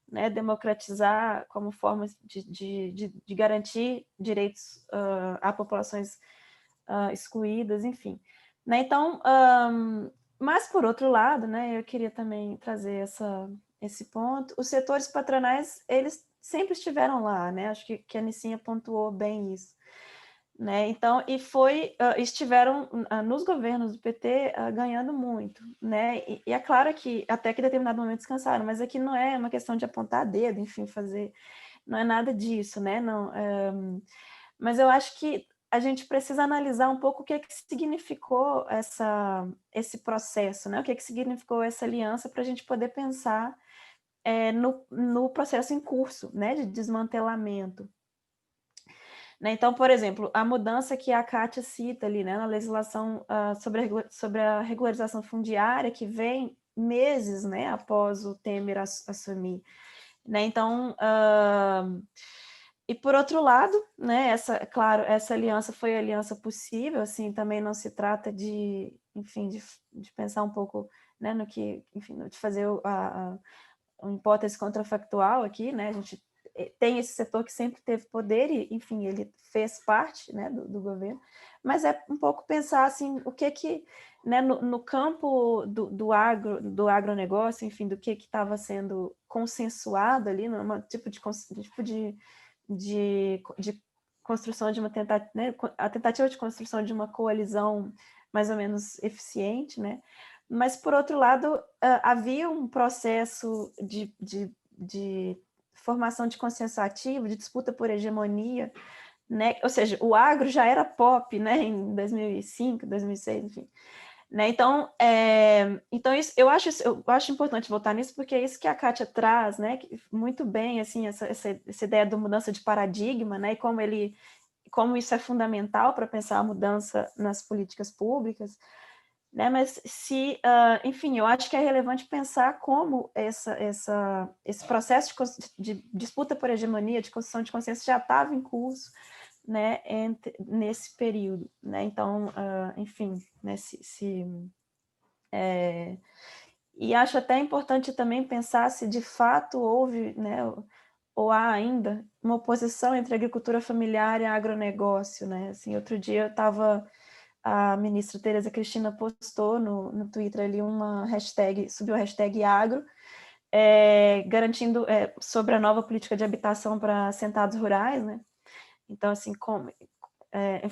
né, democratizar como forma de garantir direitos a populações excluídas, enfim. Né, então, mas, por outro lado, né, eu queria também trazer esse ponto, os setores patronais, eles sempre estiveram lá, né, acho que a Anicinha pontuou bem isso. Né? Então, estiveram nos governos do PT ganhando muito, né? E é claro que até que em determinado momento descansaram, mas aqui não é uma questão de apontar dedo, enfim, não é nada disso, né? Não, mas eu acho que a gente precisa analisar um pouco o que significou esse processo, né? O que significou essa aliança para a gente poder pensar no processo em curso, né, de desmantelamento. Né? Então, por exemplo, a mudança que a Kátia cita ali, né, na legislação sobre a regularização fundiária, que vem meses, né, após o Temer assumir. Né? Então, e por outro lado, né, claro, essa aliança foi a aliança possível, assim, também não se trata de, enfim, de pensar um pouco, né, no que, enfim, de fazer uma hipótese contrafactual aqui, né, a gente tem esse setor que sempre teve poder e, enfim, ele fez parte, né, do governo, mas é um pouco pensar, assim, o que né, no campo do agronegócio, enfim, do que estava sendo consensuado ali, numa tipo de construção de uma tentativa, né, a tentativa de construção de uma coalizão mais ou menos eficiente, né, mas, por outro lado, havia um processo de formação de consciência ativa, de disputa por hegemonia, né? Ou seja, o agro já era pop, né? Em 2005, 2006, enfim. Né? Então, isso, eu acho importante voltar nisso, porque é isso que a Kátia traz, né? Muito bem, assim, essa ideia da mudança de paradigma, né? E como isso é fundamental para pensar a mudança nas políticas públicas. Né? Mas enfim, eu acho que é relevante pensar como esse processo de disputa por hegemonia, de construção de consciência já estava em curso, né, nesse período, né? Então, enfim, né, e acho até importante também pensar se de fato houve, né, ou há ainda uma oposição entre agricultura familiar e agronegócio, né? Assim, outro dia eu estava a ministra Tereza Cristina postou no Twitter ali uma hashtag, subiu a hashtag agro, garantindo sobre a nova política de habitação para assentados rurais, né? Então, assim,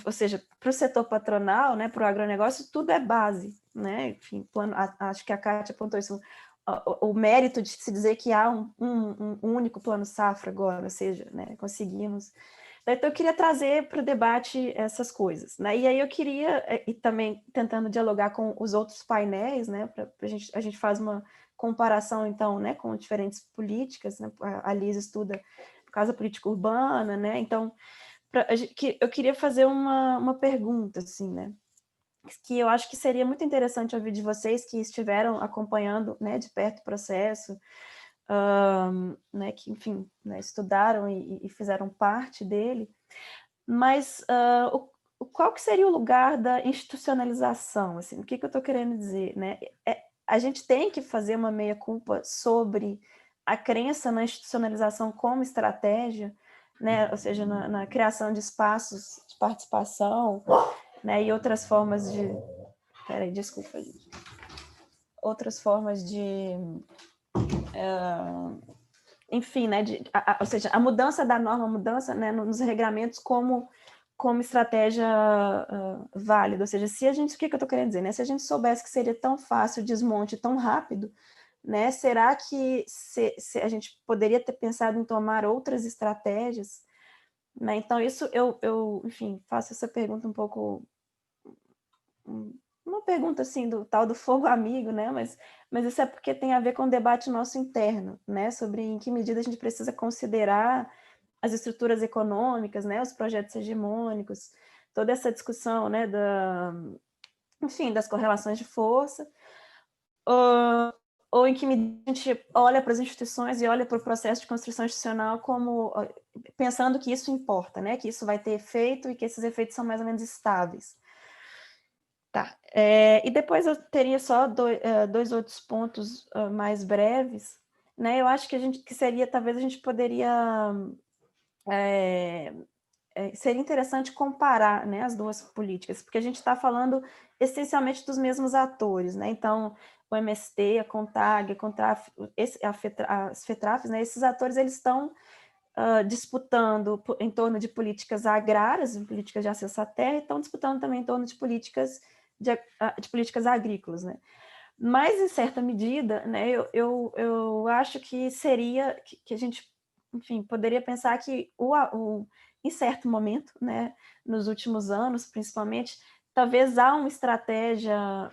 ou seja, para o setor patronal, né, para o agronegócio, tudo é base, né? Enfim, acho que a Kátia apontou isso, o mérito de se dizer que há um único plano safra agora, ou seja, né, conseguimos. Então, eu queria trazer para o debate essas coisas, né? E aí eu queria, e também tentando dialogar com os outros painéis, né? A gente faz uma comparação, então, né, com diferentes políticas, né? A Liz estuda casa política urbana, né? Então, eu queria fazer uma pergunta, assim, né? Que eu acho que seria muito interessante ouvir de vocês que estiveram acompanhando, né, de perto o processo, né, que, enfim, né, estudaram e fizeram parte dele, mas qual que seria o lugar da institucionalização? Assim, o que eu estou querendo dizer? Né? A gente tem que fazer uma meia-culpa sobre a crença na institucionalização como estratégia, né? Ou seja, na criação de espaços de participação, né? E outras formas de... Peraí, desculpa, gente. Outras formas de... enfim, né, ou seja, a mudança da norma, a mudança, né, nos regramentos como estratégia válida, ou seja, se a gente, o que eu estou querendo dizer, né, se a gente soubesse que seria tão fácil o desmonte, tão rápido, né, será que se a gente poderia ter pensado em tomar outras estratégias, né, então isso eu enfim, faço essa pergunta um pouco, uma pergunta assim do tal do fogo amigo, né? Mas isso é porque tem a ver com o debate nosso interno, né? Sobre em que medida a gente precisa considerar as estruturas econômicas, né? Os projetos hegemônicos, toda essa discussão, né? Enfim, das correlações de força, ou em que medida a gente olha para as instituições e olha para o processo de construção institucional como pensando que isso importa, né? Que isso vai ter efeito e que esses efeitos são mais ou menos estáveis. Tá, e depois eu teria só dois outros pontos mais breves, né? Eu acho que seria, talvez a gente poderia, seria interessante comparar, né, as duas políticas, porque a gente está falando essencialmente dos mesmos atores, né? Então, o MST, a CONTAG, as FETRAFs, né? Esses atores, eles estão disputando em torno de políticas agrárias, em políticas de acesso à terra, e estão disputando também em torno de políticas agrícolas, né? Mas, em certa medida, né, eu acho que seria que a gente, enfim, poderia pensar que em certo momento, né, nos últimos anos, principalmente, talvez há uma estratégia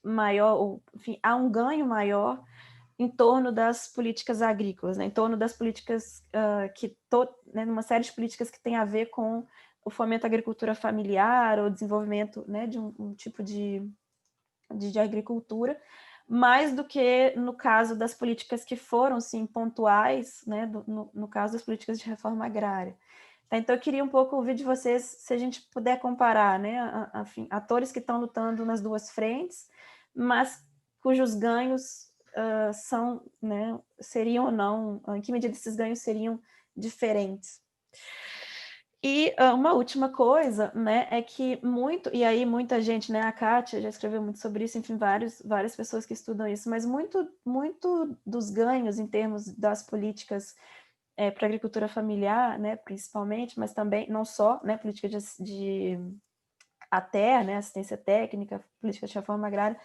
maior, ou, enfim, há um ganho maior em torno das políticas agrícolas, né, em torno das políticas né, uma série de políticas que tem a ver com o fomento à agricultura familiar, ou desenvolvimento, né, de um tipo de agricultura, mais do que no caso das políticas que foram, sim, pontuais, né, no caso das políticas de reforma agrária. Tá, então, eu queria um pouco ouvir de vocês, se a gente puder comparar, né, atores que estão lutando nas duas frentes, mas cujos ganhos são, né, seriam ou não, em que medida esses ganhos seriam diferentes. E uma última coisa, né, é que muita gente, né, a Kátia já escreveu muito sobre isso, enfim, várias pessoas que estudam isso, mas muito dos ganhos em termos das políticas para a agricultura familiar, né, principalmente, mas também, não só, né, política de ATER, né, assistência técnica, política de reforma agrária,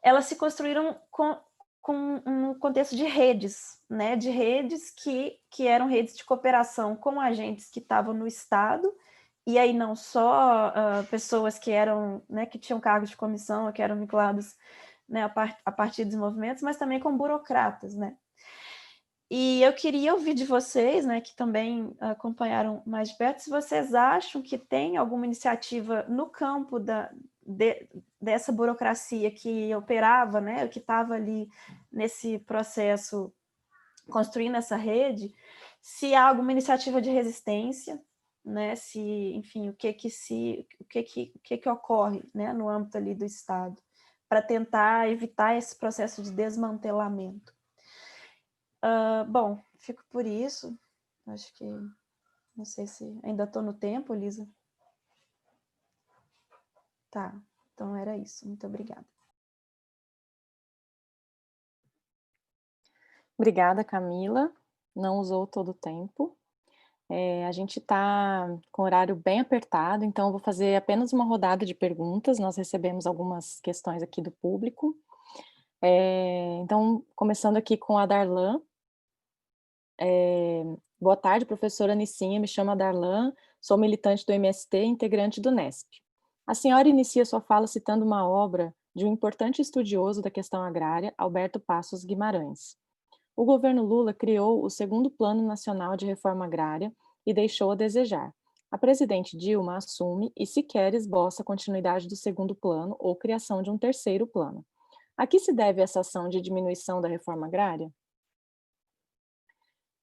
elas se construíram com um contexto de redes, né, de redes que eram redes de cooperação com agentes que estavam no Estado, e aí não só pessoas que eram, né, que tinham cargos de comissão, que eram vinculados, né, a partir dos movimentos, mas também com burocratas, né. E eu queria ouvir de vocês, né, que também acompanharam mais de perto, se vocês acham que tem alguma iniciativa no campo dessa burocracia que operava, né, que estava ali nesse processo, construindo essa rede, se há alguma iniciativa de resistência, né, se, enfim, o que ocorre, né, no âmbito ali do Estado, para tentar evitar esse processo de desmantelamento. Bom, fico por isso. Acho que, não sei se ainda estou no tempo, Lisa. Tá, então era isso. Muito obrigada. Obrigada, Camila. Não usou todo o tempo. A gente está com o horário bem apertado, então eu vou fazer apenas uma rodada de perguntas. Nós recebemos algumas questões aqui do público. Então, começando aqui com a Darlan. Boa tarde, professora Nicinha, me chamo Darlan, sou militante do MST e integrante do NESP. A senhora inicia sua fala citando uma obra de um importante estudioso da questão agrária, Alberto Passos Guimarães. O governo Lula criou o segundo Plano Nacional de Reforma Agrária e deixou a desejar. A presidente Dilma assume e sequer esboça a continuidade do segundo plano ou criação de um terceiro plano. A que se deve essa ação de diminuição da reforma agrária?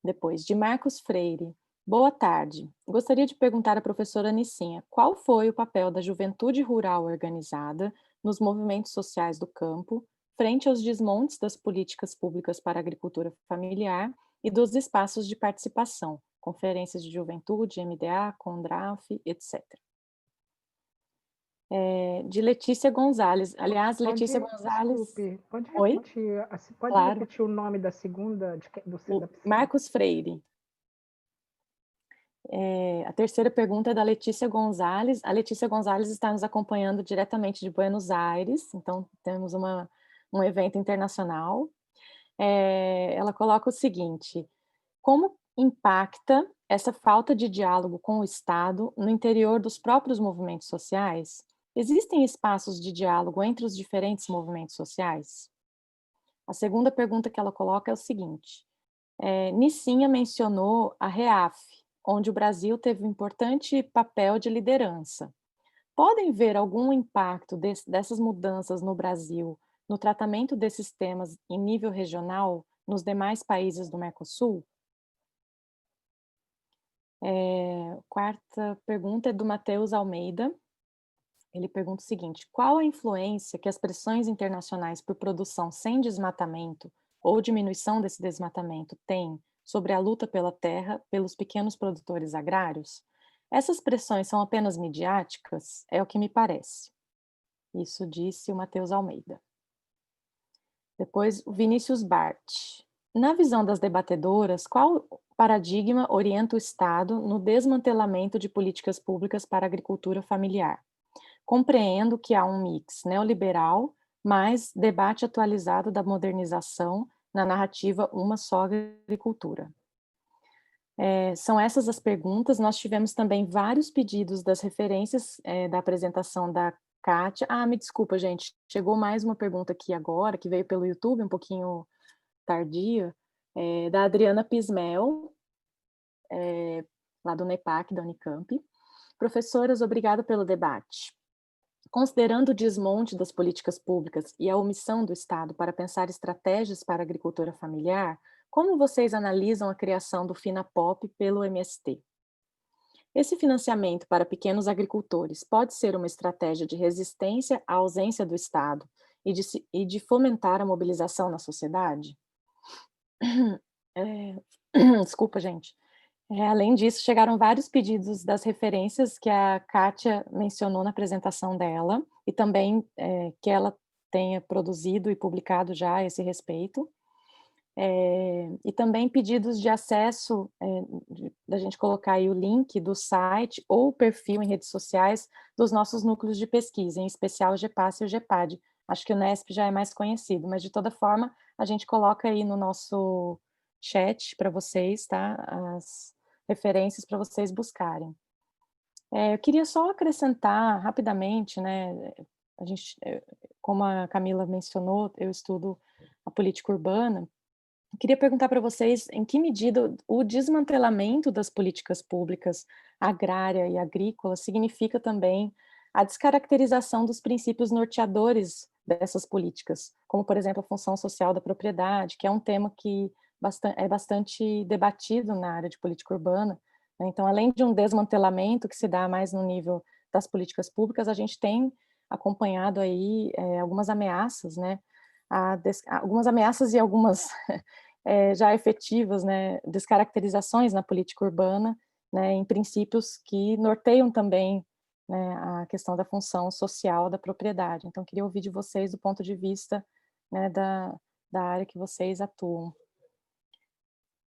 Depois, de Marcos Freire. Boa tarde. Gostaria de perguntar à professora Nicinha, qual foi o papel da juventude rural organizada nos movimentos sociais do campo, frente aos desmontes das políticas públicas para a agricultura familiar e dos espaços de participação, conferências de juventude, MDA, CONDRAF, etc. De Letícia Gonzalez. Aliás, Letícia Gonzalez... Desculpe, pode Oi? repetir, pode Claro. repetir o nome da segunda? Marcos Freire. A terceira pergunta é da Letícia Gonzalez. A Letícia Gonzalez está nos acompanhando diretamente de Buenos Aires, então temos um evento internacional. Ela coloca o seguinte: como impacta essa falta de diálogo com o Estado no interior dos próprios movimentos sociais? Existem espaços de diálogo entre os diferentes movimentos sociais? A segunda pergunta que ela coloca é o seguinte: Nicinha mencionou a REAF, onde o Brasil teve um importante papel de liderança. Podem ver algum impacto dessas mudanças no Brasil no tratamento desses temas em nível regional nos demais países do Mercosul? Quarta pergunta é do Matheus Almeida. Ele pergunta o seguinte: qual a influência que as pressões internacionais por produção sem desmatamento ou diminuição desse desmatamento têm sobre a luta pela terra pelos pequenos produtores agrários? Essas pressões são apenas midiáticas? É o que me parece. Isso disse o Matheus Almeida. Depois, o Vinícius Bart. Na visão das debatedoras, qual paradigma orienta o Estado no desmantelamento de políticas públicas para a agricultura familiar? Compreendo que há um mix neoliberal, mais debate atualizado da modernização na narrativa Uma Só Agricultura. São essas as perguntas. Nós tivemos também vários pedidos das referências da apresentação da Kátia. Me desculpa, gente, chegou mais uma pergunta aqui agora, que veio pelo YouTube, um pouquinho tardia, da Adriana Pismel, lá do NEPAC, da Unicamp. Professoras, obrigada pelo debate. Considerando o desmonte das políticas públicas e a omissão do Estado para pensar estratégias para a agricultura familiar, como vocês analisam a criação do FINAPOP pelo MST? Esse financiamento para pequenos agricultores pode ser uma estratégia de resistência à ausência do Estado e de fomentar a mobilização na sociedade? Desculpa, gente. Além disso, chegaram vários pedidos das referências que a Kátia mencionou na apresentação dela, e também que ela tenha produzido e publicado já a esse respeito. E também pedidos de acesso, da gente colocar aí o link do site ou o perfil em redes sociais dos nossos núcleos de pesquisa, em especial o GEPAS e o GEPAD. Acho que o NESP já é mais conhecido, mas de toda forma a gente coloca aí no nosso chat para vocês, tá? As referências para vocês buscarem. Eu queria só acrescentar rapidamente, né? Como a Camila mencionou, eu estudo a política urbana. Eu queria perguntar para vocês em que medida o desmantelamento das políticas públicas agrária e agrícola significa também a descaracterização dos princípios norteadores dessas políticas, como, por exemplo, a função social da propriedade, que é um tema que é bastante debatido na área de política urbana, né? Então, além de um desmantelamento que se dá mais no nível das políticas públicas, a gente tem acompanhado aí algumas ameaças, né? Algumas ameaças e algumas já efetivas, né? Descaracterizações na política urbana, né? Em princípios que norteiam também, né, a questão da função social da propriedade. Então, queria ouvir de vocês do ponto de vista, né, da área que vocês atuam.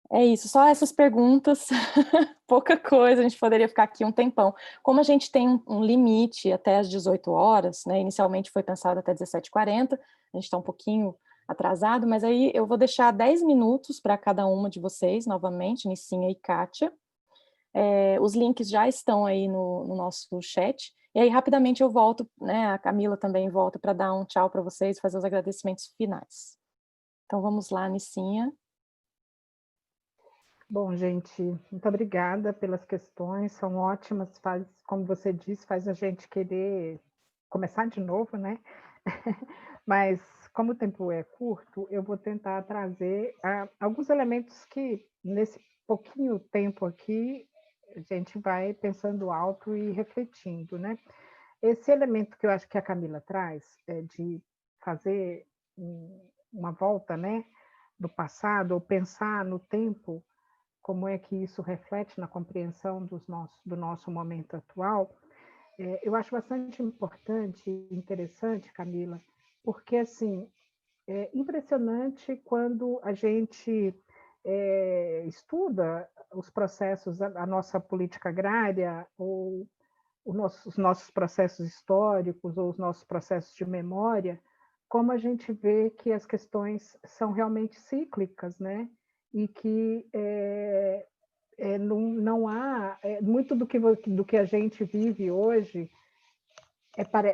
É isso, só essas perguntas, pouca coisa, a gente poderia ficar aqui um tempão. Como a gente tem um limite até às 18 horas, né, inicialmente foi pensado até 17h40, a gente está um pouquinho atrasado, mas aí eu vou deixar 10 minutos para cada uma de vocês, novamente, Nissinha e Kátia. Os links já estão aí no nosso chat, e aí rapidamente eu volto, né, a Camila também volta para dar um tchau para vocês, fazer os agradecimentos finais. Então vamos lá, Nissinha. Bom, gente, muito obrigada pelas questões, são ótimas, como você disse, faz a gente querer começar de novo, né? Mas, como o tempo é curto, eu vou tentar trazer alguns elementos que, nesse pouquinho tempo aqui, a gente vai pensando alto e refletindo, né? Esse elemento que eu acho que a Camila traz, de fazer uma volta, né, do passado, ou pensar no tempo, como é que isso reflete na compreensão do nosso momento atual, eu acho bastante importante e interessante, Camila, porque, assim, é impressionante quando a gente estuda os processos, a nossa política agrária, ou os nossos processos históricos, ou os nossos processos de memória, como a gente vê que as questões são realmente cíclicas, né? E que não há muito do que a gente vive hoje.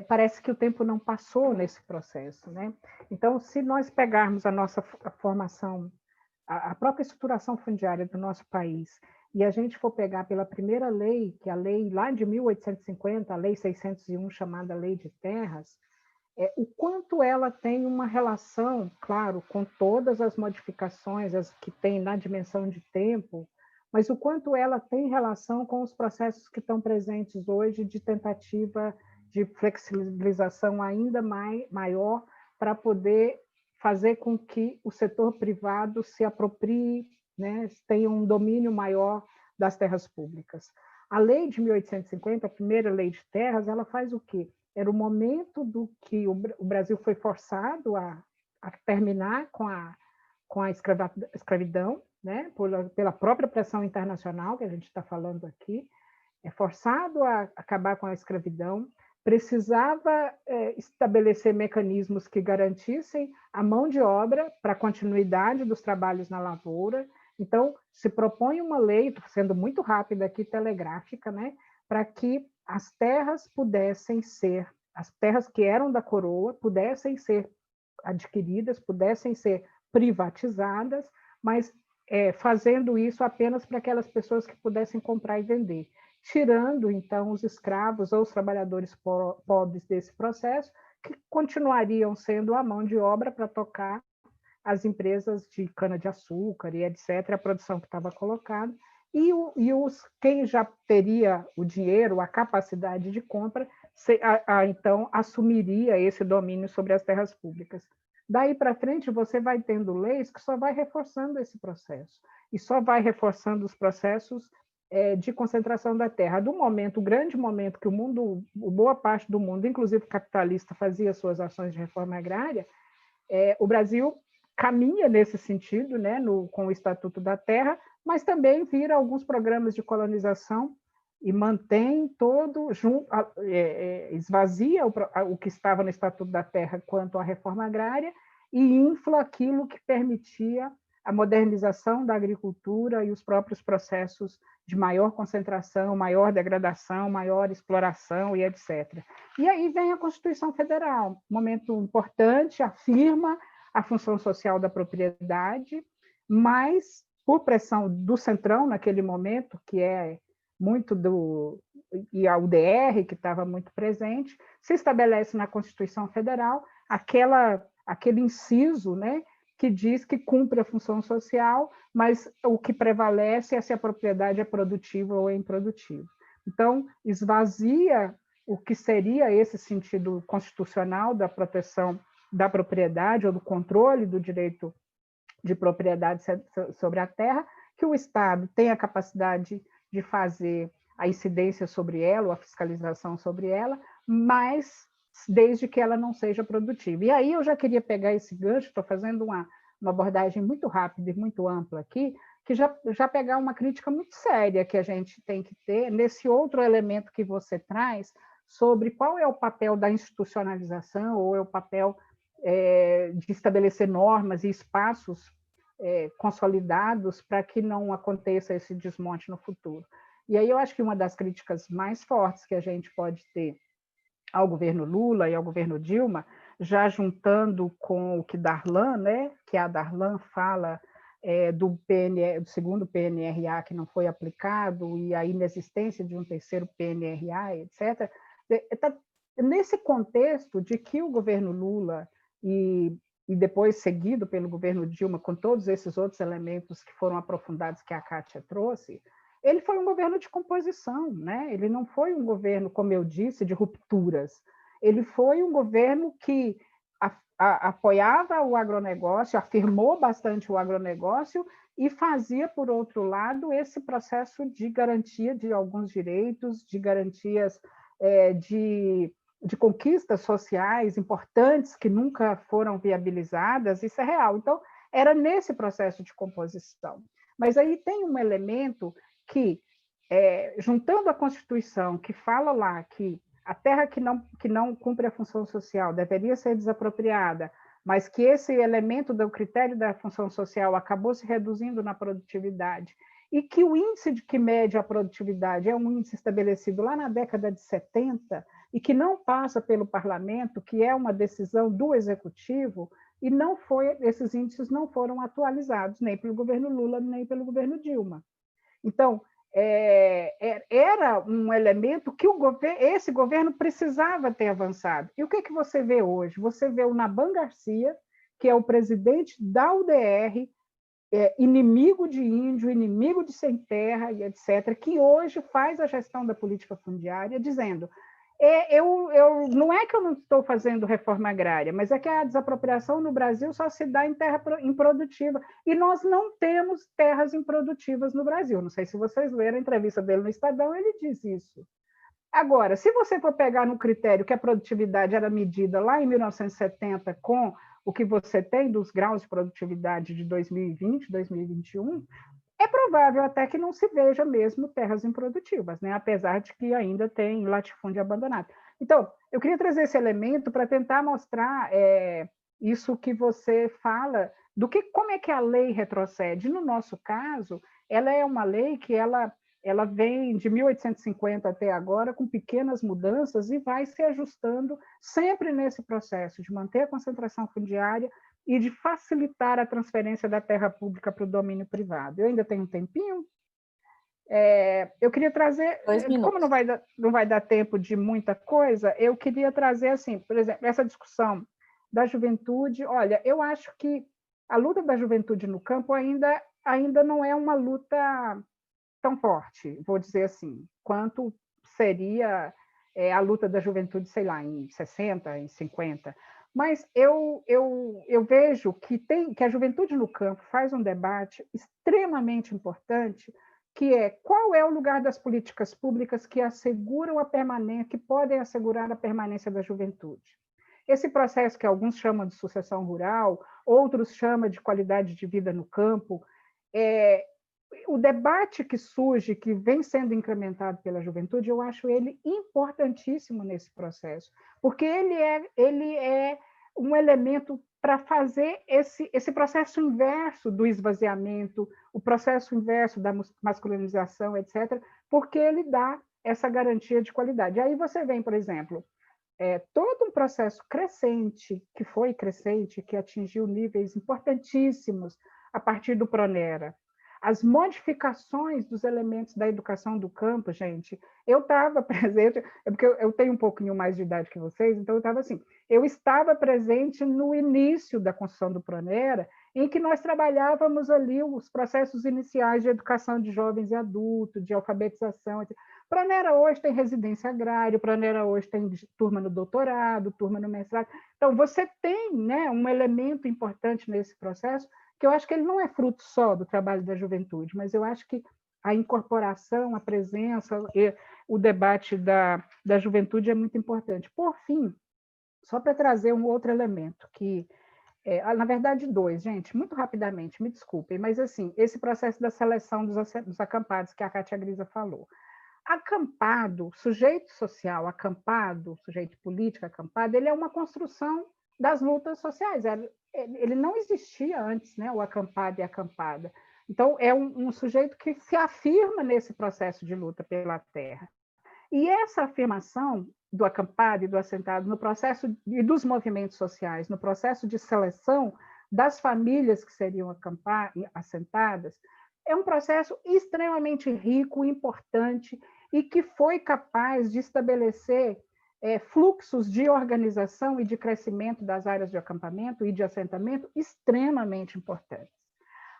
Parece que o tempo não passou nesse processo, né? Então, se nós pegarmos a nossa formação, a própria estruturação fundiária do nosso país, e a gente for pegar pela primeira lei, que é a lei lá de 1850, a Lei 601, chamada Lei de Terras, o quanto ela tem uma relação, claro, com todas as modificações as que tem na dimensão de tempo, mas o quanto ela tem relação com os processos que estão presentes hoje de tentativa de flexibilização ainda maior para poder fazer com que o setor privado se aproprie, né, tenha um domínio maior das terras públicas. A lei de 1850, a primeira lei de terras, ela faz o quê? Era o momento do que o Brasil foi forçado a terminar com a escravidão, né? Pela própria pressão internacional, que a gente está falando aqui, forçado a acabar com a escravidão, precisava estabelecer mecanismos que garantissem a mão de obra para a continuidade dos trabalhos na lavoura, Então, se propõe uma lei, sendo muito rápida aqui, telegráfica, né, para que as terras que eram da coroa, pudessem ser adquiridas, pudessem ser privatizadas, mas fazendo isso apenas para aquelas pessoas que pudessem comprar e vender, tirando, então, os escravos ou os trabalhadores pobres desse processo, que continuariam sendo a mão de obra para tocar as empresas de cana-de-açúcar e etc., a produção que estava colocada, quem já teria o dinheiro, a capacidade de compra, então assumiria esse domínio sobre as terras públicas. Daí para frente, você vai tendo leis que só vai reforçando esse processo, e só vai reforçando os processos de concentração da terra. O grande momento que boa parte do mundo, inclusive capitalista, fazia suas ações de reforma agrária, o Brasil caminha nesse sentido, né, com o Estatuto da Terra, mas também vira alguns programas de colonização e mantém esvazia o que estava no Estatuto da Terra quanto à reforma agrária e infla aquilo que permitia a modernização da agricultura e os próprios processos de maior concentração, maior degradação, maior exploração e etc. E aí vem a Constituição Federal, momento importante, afirma a função social da propriedade, mas, por pressão do Centrão, naquele momento, que é muito e a UDR, que estava muito presente, se estabelece na Constituição Federal aquele inciso, né, que diz que cumpre a função social, mas o que prevalece é se a propriedade é produtiva ou é improdutiva. Então, esvazia o que seria esse sentido constitucional da proteção da propriedade ou do controle do direito de propriedade sobre a terra, que o Estado tem a capacidade de fazer a incidência sobre ela, ou a fiscalização sobre ela, mas desde que ela não seja produtiva. E aí eu já queria pegar esse gancho, estou fazendo uma abordagem muito rápida e muito ampla aqui, que já pegar uma crítica muito séria que a gente tem que ter nesse outro elemento que você traz sobre qual é o papel da institucionalização ou é o papel de estabelecer normas e espaços consolidados para que não aconteça esse desmonte no futuro. E aí eu acho que uma das críticas mais fortes que a gente pode ter ao governo Lula e ao governo Dilma, já juntando com o que Darlan, né, que a Darlan fala do segundo PNRA que não foi aplicado e a inexistência de um terceiro PNRA, etc., nesse contexto de que o governo Lula e depois seguido pelo governo Dilma, com todos esses outros elementos que foram aprofundados que a Kátia trouxe, ele foi um governo de composição, né? Ele não foi um governo, como eu disse, de rupturas. Ele foi um governo que apoiava o agronegócio, afirmou bastante o agronegócio e fazia, por outro lado, esse processo de garantia de alguns direitos, de garantias de conquistas sociais importantes que nunca foram viabilizadas, isso é real. Então, era nesse processo de composição. Mas aí tem um elemento que, juntando a Constituição, que fala lá que a terra que não cumpre a função social deveria ser desapropriada, mas que esse elemento do critério da função social acabou se reduzindo na produtividade, e que o índice que mede a produtividade é um índice estabelecido lá na década de 70 e que não passa pelo parlamento, que é uma decisão do executivo, e esses índices não foram atualizados nem pelo governo Lula, nem pelo governo Dilma. Então, era um elemento que esse governo precisava ter avançado. E o que você vê hoje? Você vê o Naban Garcia, que é o presidente da UDR, inimigo de índio, inimigo de sem terra, e etc., que hoje faz a gestão da política fundiária, dizendo não é que eu não estou fazendo reforma agrária, mas é que a desapropriação no Brasil só se dá em terra improdutiva. E nós não temos terras improdutivas no Brasil. Não sei se vocês leram a entrevista dele no Estadão, ele diz isso. Agora, se você for pegar no critério que a produtividade era medida lá em 1970 com o que você tem dos graus de produtividade de 2020, 2021, é provável até que não se veja mesmo terras improdutivas, né? Apesar de que ainda tem latifúndio abandonado. Então, eu queria trazer esse elemento para tentar mostrar isso que você fala, como é que a lei retrocede. No nosso caso, ela é uma lei que ela vem de 1850 até agora, com pequenas mudanças, e vai se ajustando sempre nesse processo de manter a concentração fundiária e de facilitar a transferência da terra pública para o domínio privado. Eu ainda tenho um tempinho? Eu queria trazer, 2 minutos. como não vai dar tempo de muita coisa, eu queria trazer, assim, por exemplo, essa discussão da juventude. Olha, eu acho que a luta da juventude no campo ainda não é uma luta tão forte, vou dizer assim, quanto seria a luta da juventude, sei lá, em 60, em 50. Mas eu vejo que a juventude no campo faz um debate extremamente importante, que é qual é o lugar das políticas públicas que asseguram a permanência, que podem assegurar a permanência da juventude. Esse processo que alguns chamam de sucessão rural, outros chamam de qualidade de vida no campo, o debate que surge, que vem sendo incrementado pela juventude, eu acho ele importantíssimo nesse processo, porque ele é um elemento para fazer esse processo inverso do esvaziamento, o processo inverso da masculinização, etc., porque ele dá essa garantia de qualidade. Aí você vem, por exemplo, todo um processo crescente, que atingiu níveis importantíssimos a partir do Pronera. As modificações dos elementos da educação do campo, gente, eu estava presente, porque eu tenho um pouquinho mais de idade que vocês, então eu estava presente no início da construção do Pronera, em que nós trabalhávamos ali os processos iniciais de educação de jovens e adultos, de alfabetização, etc. Pronera hoje tem residência agrária, Pronera hoje tem turma no doutorado, turma no mestrado. Então, você tem, né, um elemento importante nesse processo, que eu acho que ele não é fruto só do trabalho da juventude, mas eu acho que a incorporação, a presença, o debate da juventude é muito importante. Por fim, só para trazer um outro elemento, que, na verdade, dois, gente, muito rapidamente, me desculpem, mas assim, esse processo da seleção dos acampados que a Kátia Grisa falou. Acampado, sujeito social acampado, sujeito político acampado, ele é uma construção das lutas sociais. Ele não existia antes, né, o acampado e a acampada. Então, é um sujeito que se afirma nesse processo de luta pela terra. E essa afirmação do acampado e do assentado no processo e dos movimentos sociais, no processo de seleção das famílias que seriam assentadas, é um processo extremamente rico, importante, e que foi capaz de estabelecer fluxos de organização e de crescimento das áreas de acampamento e de assentamento extremamente importantes.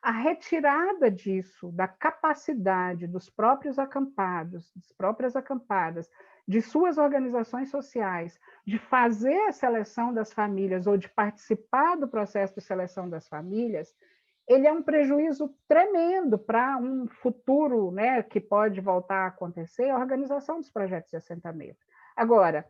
A retirada disso, da capacidade dos próprios acampados, das próprias acampadas, de suas organizações sociais, de fazer a seleção das famílias ou de participar do processo de seleção das famílias, ele é um prejuízo tremendo para um futuro, né, que pode voltar a acontecer, a organização dos projetos de assentamento. Agora,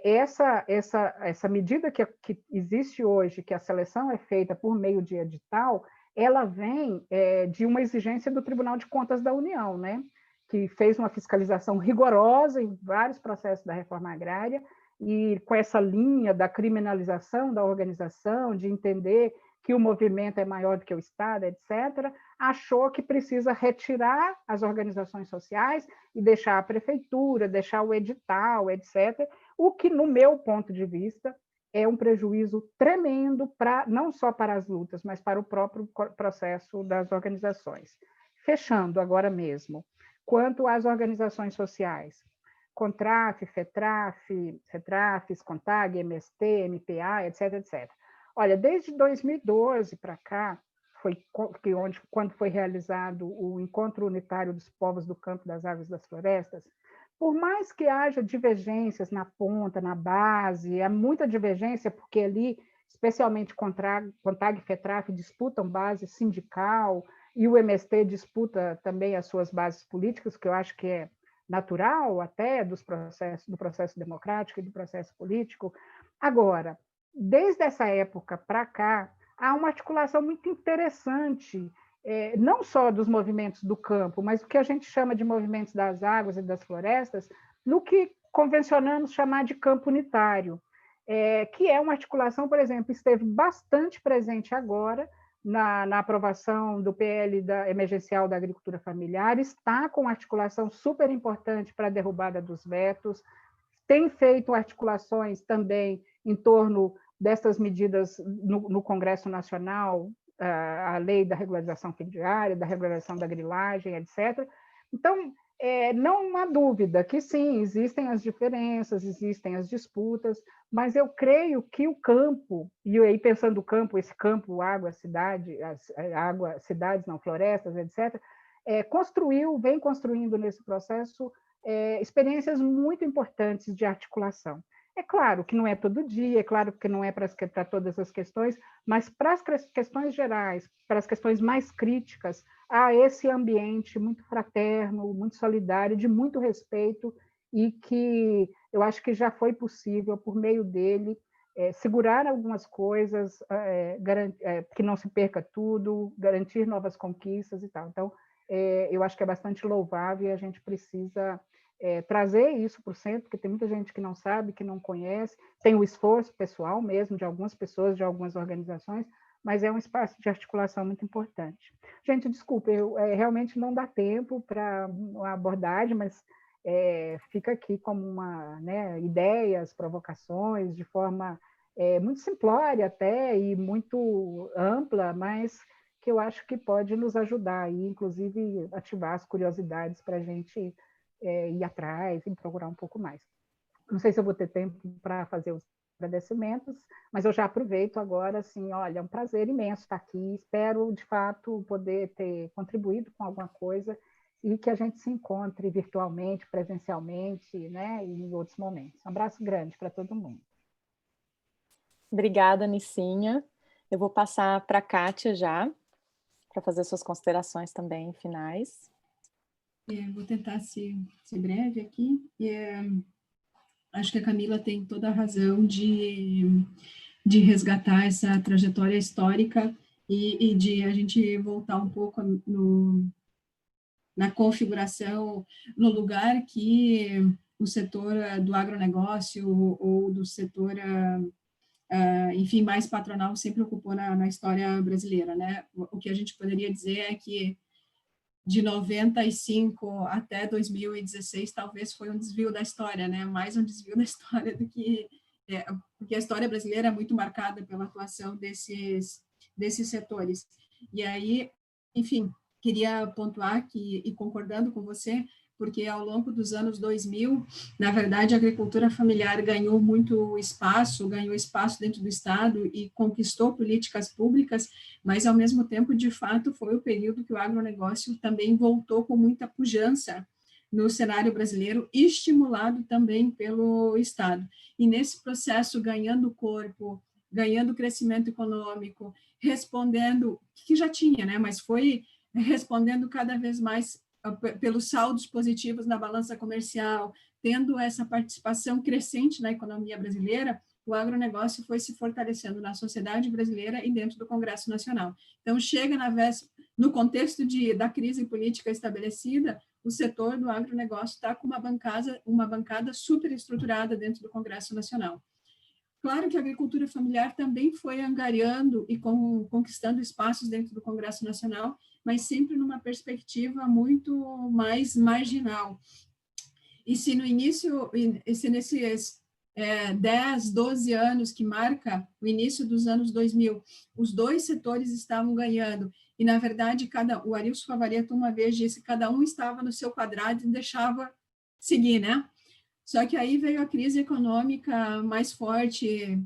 essa medida que existe hoje, que a seleção é feita por meio de edital, ela vem de uma exigência do Tribunal de Contas da União, né, que fez uma fiscalização rigorosa em vários processos da reforma agrária, e com essa linha da criminalização da organização, de entender que o movimento é maior do que o Estado, etc., achou que precisa retirar as organizações sociais e deixar a prefeitura, deixar o edital, etc., o que, no meu ponto de vista, é um prejuízo tremendo, não só para as lutas, mas para o próprio processo das organizações. Fechando agora mesmo, quanto às organizações sociais, CONTRAF, FETRAF, CONTAG, MST, MPA, etc., etc., olha, desde 2012 para cá, quando foi realizado o Encontro Unitário dos Povos do Campo, das Águas e das Florestas, por mais que haja divergências na ponta, na base, há muita divergência, porque ali, especialmente CONTAG e FETRAF, disputam base sindical, e o MST disputa também as suas bases políticas, que eu acho que é natural até do processo democrático e do processo político. Agora, desde essa época para cá, há uma articulação muito interessante, não só dos movimentos do campo, mas o que a gente chama de movimentos das águas e das florestas, no que convencionamos chamar de campo unitário. que é uma articulação, por exemplo, esteve bastante presente agora na aprovação do PL emergencial da agricultura familiar, está com articulação super importante para a derrubada dos vetos, tem feito articulações também em torno dessas medidas no Congresso Nacional, a lei da regularização fundiária, da regularização da grilagem, etc. Então, não há dúvida que sim, existem as diferenças, existem as disputas, mas eu creio que o campo, e aí pensando o campo, esse campo, água, cidade, água, cidades, não, florestas, etc., vem construindo nesse processo experiências muito importantes de articulação. É claro que não é todo dia, é claro que não é para todas as questões, mas para as questões gerais, para as questões mais críticas, há esse ambiente muito fraterno, muito solidário, de muito respeito, e que eu acho que já foi possível, por meio dele, segurar algumas coisas, que não se perca tudo, garantir novas conquistas e tal. Então, eu acho que é bastante louvável e a gente precisa trazer isso para o centro, porque tem muita gente que não sabe, que não conhece, tem o esforço pessoal mesmo de algumas pessoas, de algumas organizações, mas é um espaço de articulação muito importante. Gente, desculpa, realmente não dá tempo para uma abordagem, mas fica aqui como ideias, provocações, de forma muito simplória até, e muito ampla, mas que eu acho que pode nos ajudar, aí, inclusive ativar as curiosidades para a gente ir atrás e procurar um pouco mais. Não sei se eu vou ter tempo para fazer os agradecimentos, mas eu já aproveito agora, assim, olha, é um prazer imenso estar aqui, espero, de fato, poder ter contribuído com alguma coisa e que a gente se encontre virtualmente, presencialmente, né, e em outros momentos. Um abraço grande para todo mundo. Obrigada, Nicinha. Eu vou passar para a Kátia já, para fazer suas considerações também finais. Vou tentar ser breve aqui. Acho que a Camila tem toda a razão de resgatar essa trajetória histórica e de a gente voltar um pouco na configuração, no lugar que o setor do agronegócio ou do setor, enfim, mais patronal sempre ocupou na história brasileira, né? O que a gente poderia dizer é que de 95 até 2016, talvez foi um desvio da história, né? Mais um desvio da história do que... porque a história brasileira é muito marcada pela atuação desses setores. E aí, enfim, queria pontuar que, e concordando com você, porque ao longo dos anos 2000, na verdade, a agricultura familiar ganhou espaço dentro do Estado e conquistou políticas públicas, mas, ao mesmo tempo, de fato, foi o período que o agronegócio também voltou com muita pujança no cenário brasileiro, estimulado também pelo Estado. E nesse processo, ganhando corpo, ganhando crescimento econômico, respondendo, que já tinha, né, mas foi respondendo cada vez mais pelos saldos positivos na balança comercial, tendo essa participação crescente na economia brasileira, o agronegócio foi se fortalecendo na sociedade brasileira e dentro do Congresso Nacional. Então, chega no contexto da crise política estabelecida, o setor do agronegócio está com uma bancada super estruturada dentro do Congresso Nacional. Claro que a agricultura familiar também foi angariando e conquistando espaços dentro do Congresso Nacional, mas sempre numa perspectiva muito mais marginal. E se no início, nesses 10, 12 anos que marca o início dos anos 2000, os dois setores estavam ganhando, e na verdade, o Arilson Favaretto uma vez disse que cada um estava no seu quadrado e deixava seguir, né? Só que aí veio a crise econômica mais forte,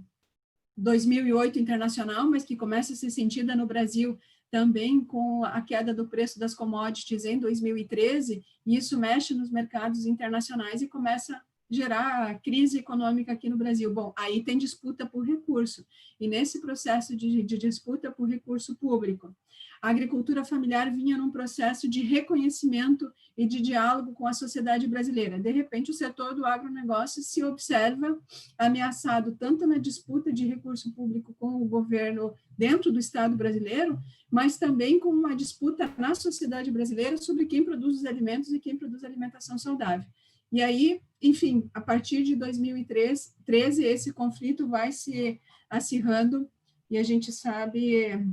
2008 internacional, mas que começa a ser sentida no Brasil também com a queda do preço das commodities em 2013, e isso mexe nos mercados internacionais e começa a gerar crise econômica aqui no Brasil. Bom, aí tem disputa por recurso, e nesse processo de disputa por recurso público, a agricultura familiar vinha num processo de reconhecimento e de diálogo com a sociedade brasileira. De repente, o setor do agronegócio se observa ameaçado tanto na disputa de recurso público com o governo dentro do Estado brasileiro, mas também com uma disputa na sociedade brasileira sobre quem produz os alimentos e quem produz alimentação saudável. E aí, enfim, a partir de 2013, esse conflito vai se acirrando, e a gente sabe,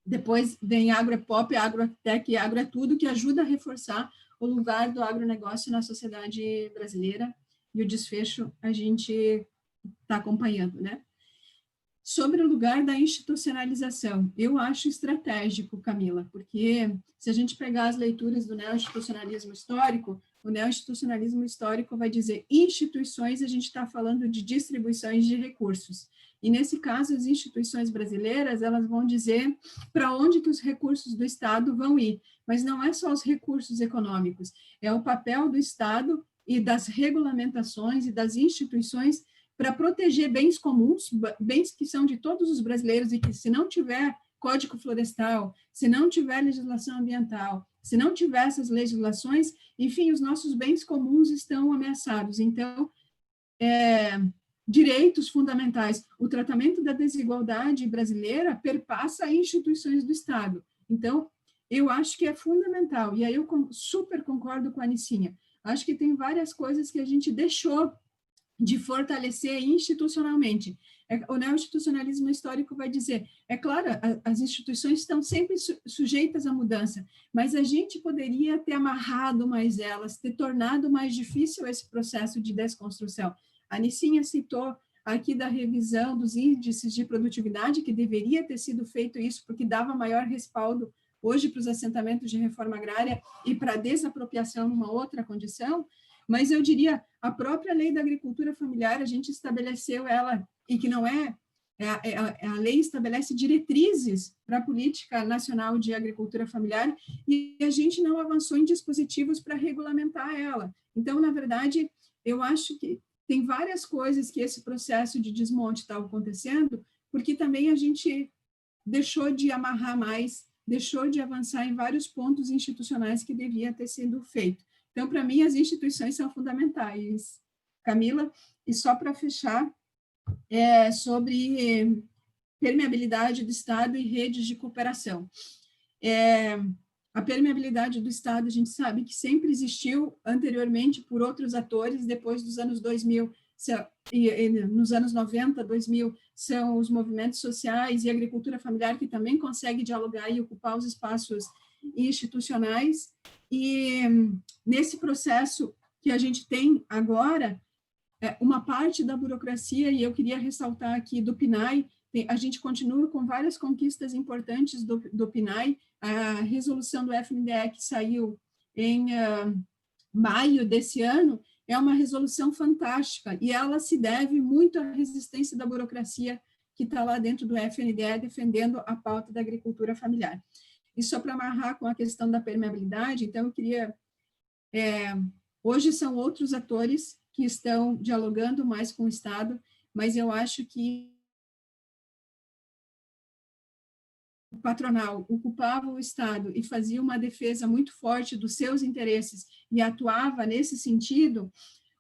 depois vem agro-pop, agro-tech e agro é tudo, que ajuda a reforçar o lugar do agronegócio na sociedade brasileira, e o desfecho a gente está acompanhando, né? Sobre o lugar da institucionalização, eu acho estratégico, Camila, porque se a gente pegar as leituras do neo-institucionalismo histórico, o neo-institucionalismo histórico vai dizer instituições, a gente está falando de distribuições de recursos. E nesse caso, as instituições brasileiras, elas vão dizer para onde que os recursos do Estado vão ir. Mas não é só os recursos econômicos, é o papel do Estado e das regulamentações e das instituições para proteger bens comuns, bens que são de todos os brasileiros e que, se não tiver Código Florestal, se não tiver legislação ambiental, se não tiver essas legislações, enfim, os nossos bens comuns estão ameaçados. Então, direitos fundamentais, o tratamento da desigualdade brasileira perpassa instituições do Estado. Então, eu acho que é fundamental, e aí eu super concordo com a Anicinha, acho que tem várias coisas que a gente deixou de fortalecer institucionalmente. O neo-institucionalismo histórico vai dizer, é claro, as instituições estão sempre sujeitas à mudança, mas a gente poderia ter amarrado mais elas, ter tornado mais difícil esse processo de desconstrução. A Anicinha citou aqui da revisão dos índices de produtividade, que deveria ter sido feito isso, porque dava maior respaldo hoje para os assentamentos de reforma agrária e para a desapropriação numa outra condição, mas eu diria, a própria lei da agricultura familiar, a gente estabeleceu ela, e que não a lei estabelece diretrizes para a política nacional de agricultura familiar, e a gente não avançou em dispositivos para regulamentar ela. Então, na verdade, eu acho que tem várias coisas que esse processo de desmonte está acontecendo, porque também a gente deixou de amarrar mais, deixou de avançar em vários pontos institucionais que devia ter sido feito. Então, para mim, as instituições são fundamentais, Camila. E só para fechar, sobre permeabilidade do Estado e redes de cooperação. A permeabilidade do Estado, a gente sabe que sempre existiu anteriormente por outros atores, depois dos anos 2000, nos anos 90, 2000, são os movimentos sociais e a agricultura familiar que também consegue dialogar e ocupar os espaços institucionais. E nesse processo que a gente tem agora, uma parte da burocracia, e eu queria ressaltar aqui do PNAE, a gente continua com várias conquistas importantes do PNAE, a resolução do FNDE que saiu em maio desse ano, é uma resolução fantástica, e ela se deve muito à resistência da burocracia que está lá dentro do FNDE, defendendo a pauta da agricultura familiar. E só para amarrar com a questão da permeabilidade, então eu queria... hoje são outros atores que estão dialogando mais com o Estado, mas eu acho que o patronal ocupava o Estado e fazia uma defesa muito forte dos seus interesses e atuava nesse sentido.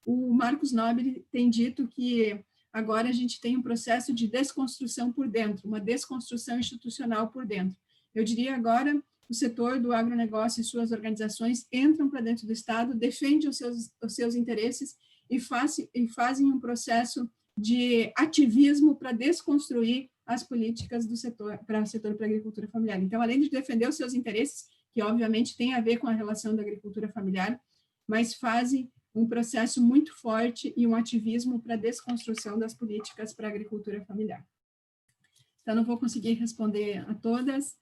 O Marcos Nobile tem dito que agora a gente tem um processo de desconstrução por dentro, uma desconstrução institucional por dentro. Eu diria agora, o setor do agronegócio e suas organizações entram para dentro do Estado, defendem os seus interesses e fazem um processo de ativismo para desconstruir as políticas do setor, para o setor para a agricultura familiar. Então, além de defender os seus interesses, que obviamente tem a ver com a relação da agricultura familiar, mas fazem um processo muito forte e um ativismo para a desconstrução das políticas para a agricultura familiar. Então, não vou conseguir responder a todas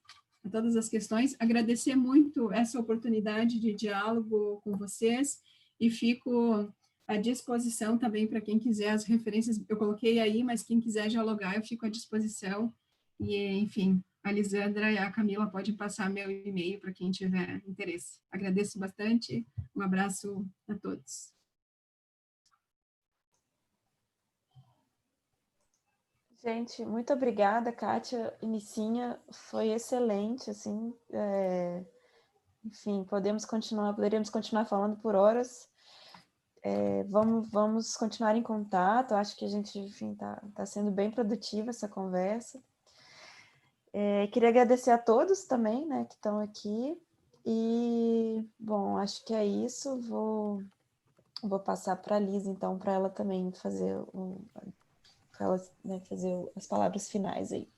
as questões, agradecer muito essa oportunidade de diálogo com vocês e fico à disposição também para quem quiser as referências, eu coloquei aí, mas quem quiser dialogar, eu fico à disposição. E, enfim, a Lisandra e a Camila podem passar meu e-mail para quem tiver interesse. Agradeço bastante, um abraço a todos. Gente, muito obrigada, Kátia e Nicinha, foi excelente, assim, enfim, poderíamos continuar falando por horas, vamos continuar em contato, acho que a gente, enfim, tá sendo bem produtiva essa conversa. Queria agradecer a todos também, né, que estão aqui, e, bom, acho que é isso, vou vou passar para a Liz, então, para ela também fazer, pra ela, né, fazer as palavras finais aí.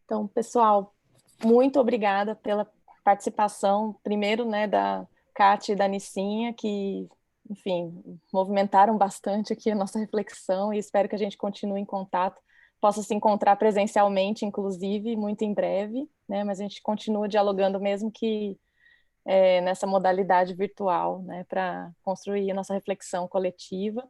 Então, pessoal, muito obrigada pela participação, primeiro, né, da Kátia e da Nicinha, que, enfim, movimentaram bastante aqui a nossa reflexão, e espero que a gente continue em contato, possa se encontrar presencialmente, inclusive, muito em breve, né, mas a gente continua dialogando mesmo que nessa modalidade virtual, né, para construir a nossa reflexão coletiva.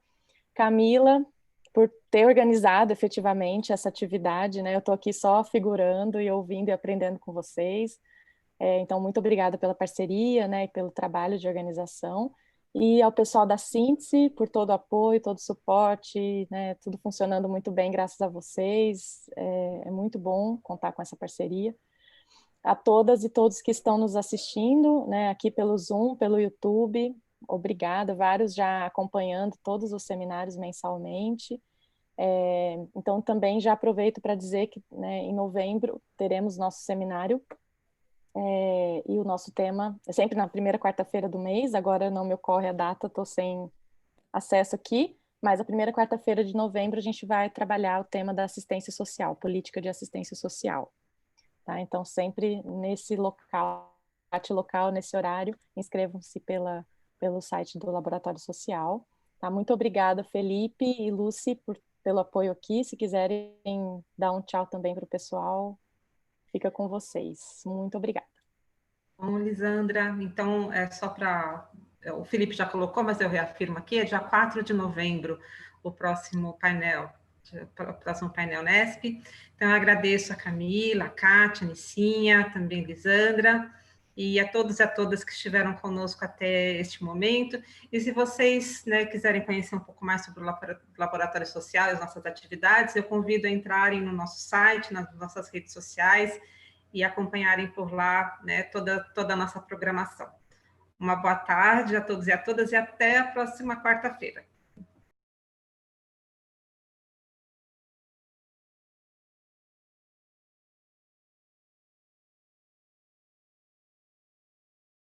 Camila, por ter organizado efetivamente essa atividade, né? Eu estou aqui só figurando e ouvindo e aprendendo com vocês. Então, muito obrigada pela parceria, né, e pelo trabalho de organização. E ao pessoal da Síntese, por todo o apoio, todo o suporte, né, tudo funcionando muito bem graças a vocês. É muito bom contar com essa parceria. A todas e todos que estão nos assistindo, né, aqui pelo Zoom, pelo YouTube, obrigada, vários já acompanhando todos os seminários mensalmente. Então, também já aproveito para dizer que, né, em novembro teremos nosso seminário, e o nosso tema é sempre na primeira quarta-feira do mês, agora não me ocorre a data, estou sem acesso aqui, mas a primeira quarta-feira de novembro a gente vai trabalhar o tema da assistência social, política de assistência social. Tá? Então, sempre nesse local, nesse horário, inscrevam-se pelo site do Laboratório Social. Tá? Muito obrigada, Felipe e Lucy, pelo apoio aqui. Se quiserem dar um tchau também para o pessoal, fica com vocês. Muito obrigada. Bom, Lisandra, então, só para... O Felipe já colocou, mas eu reafirmo aqui, é dia 4 de novembro, o próximo painel Nesp. Então, eu agradeço a Camila, a Kátia, a Nicinha, também Lisandra, e a todos e a todas que estiveram conosco até este momento. E se vocês, né, quiserem conhecer um pouco mais sobre o Laboratório Social e as nossas atividades, eu convido a entrarem no nosso site, nas nossas redes sociais, e acompanharem por lá, né, toda a nossa programação. Uma boa tarde a todos e a todas, e até a próxima quarta-feira.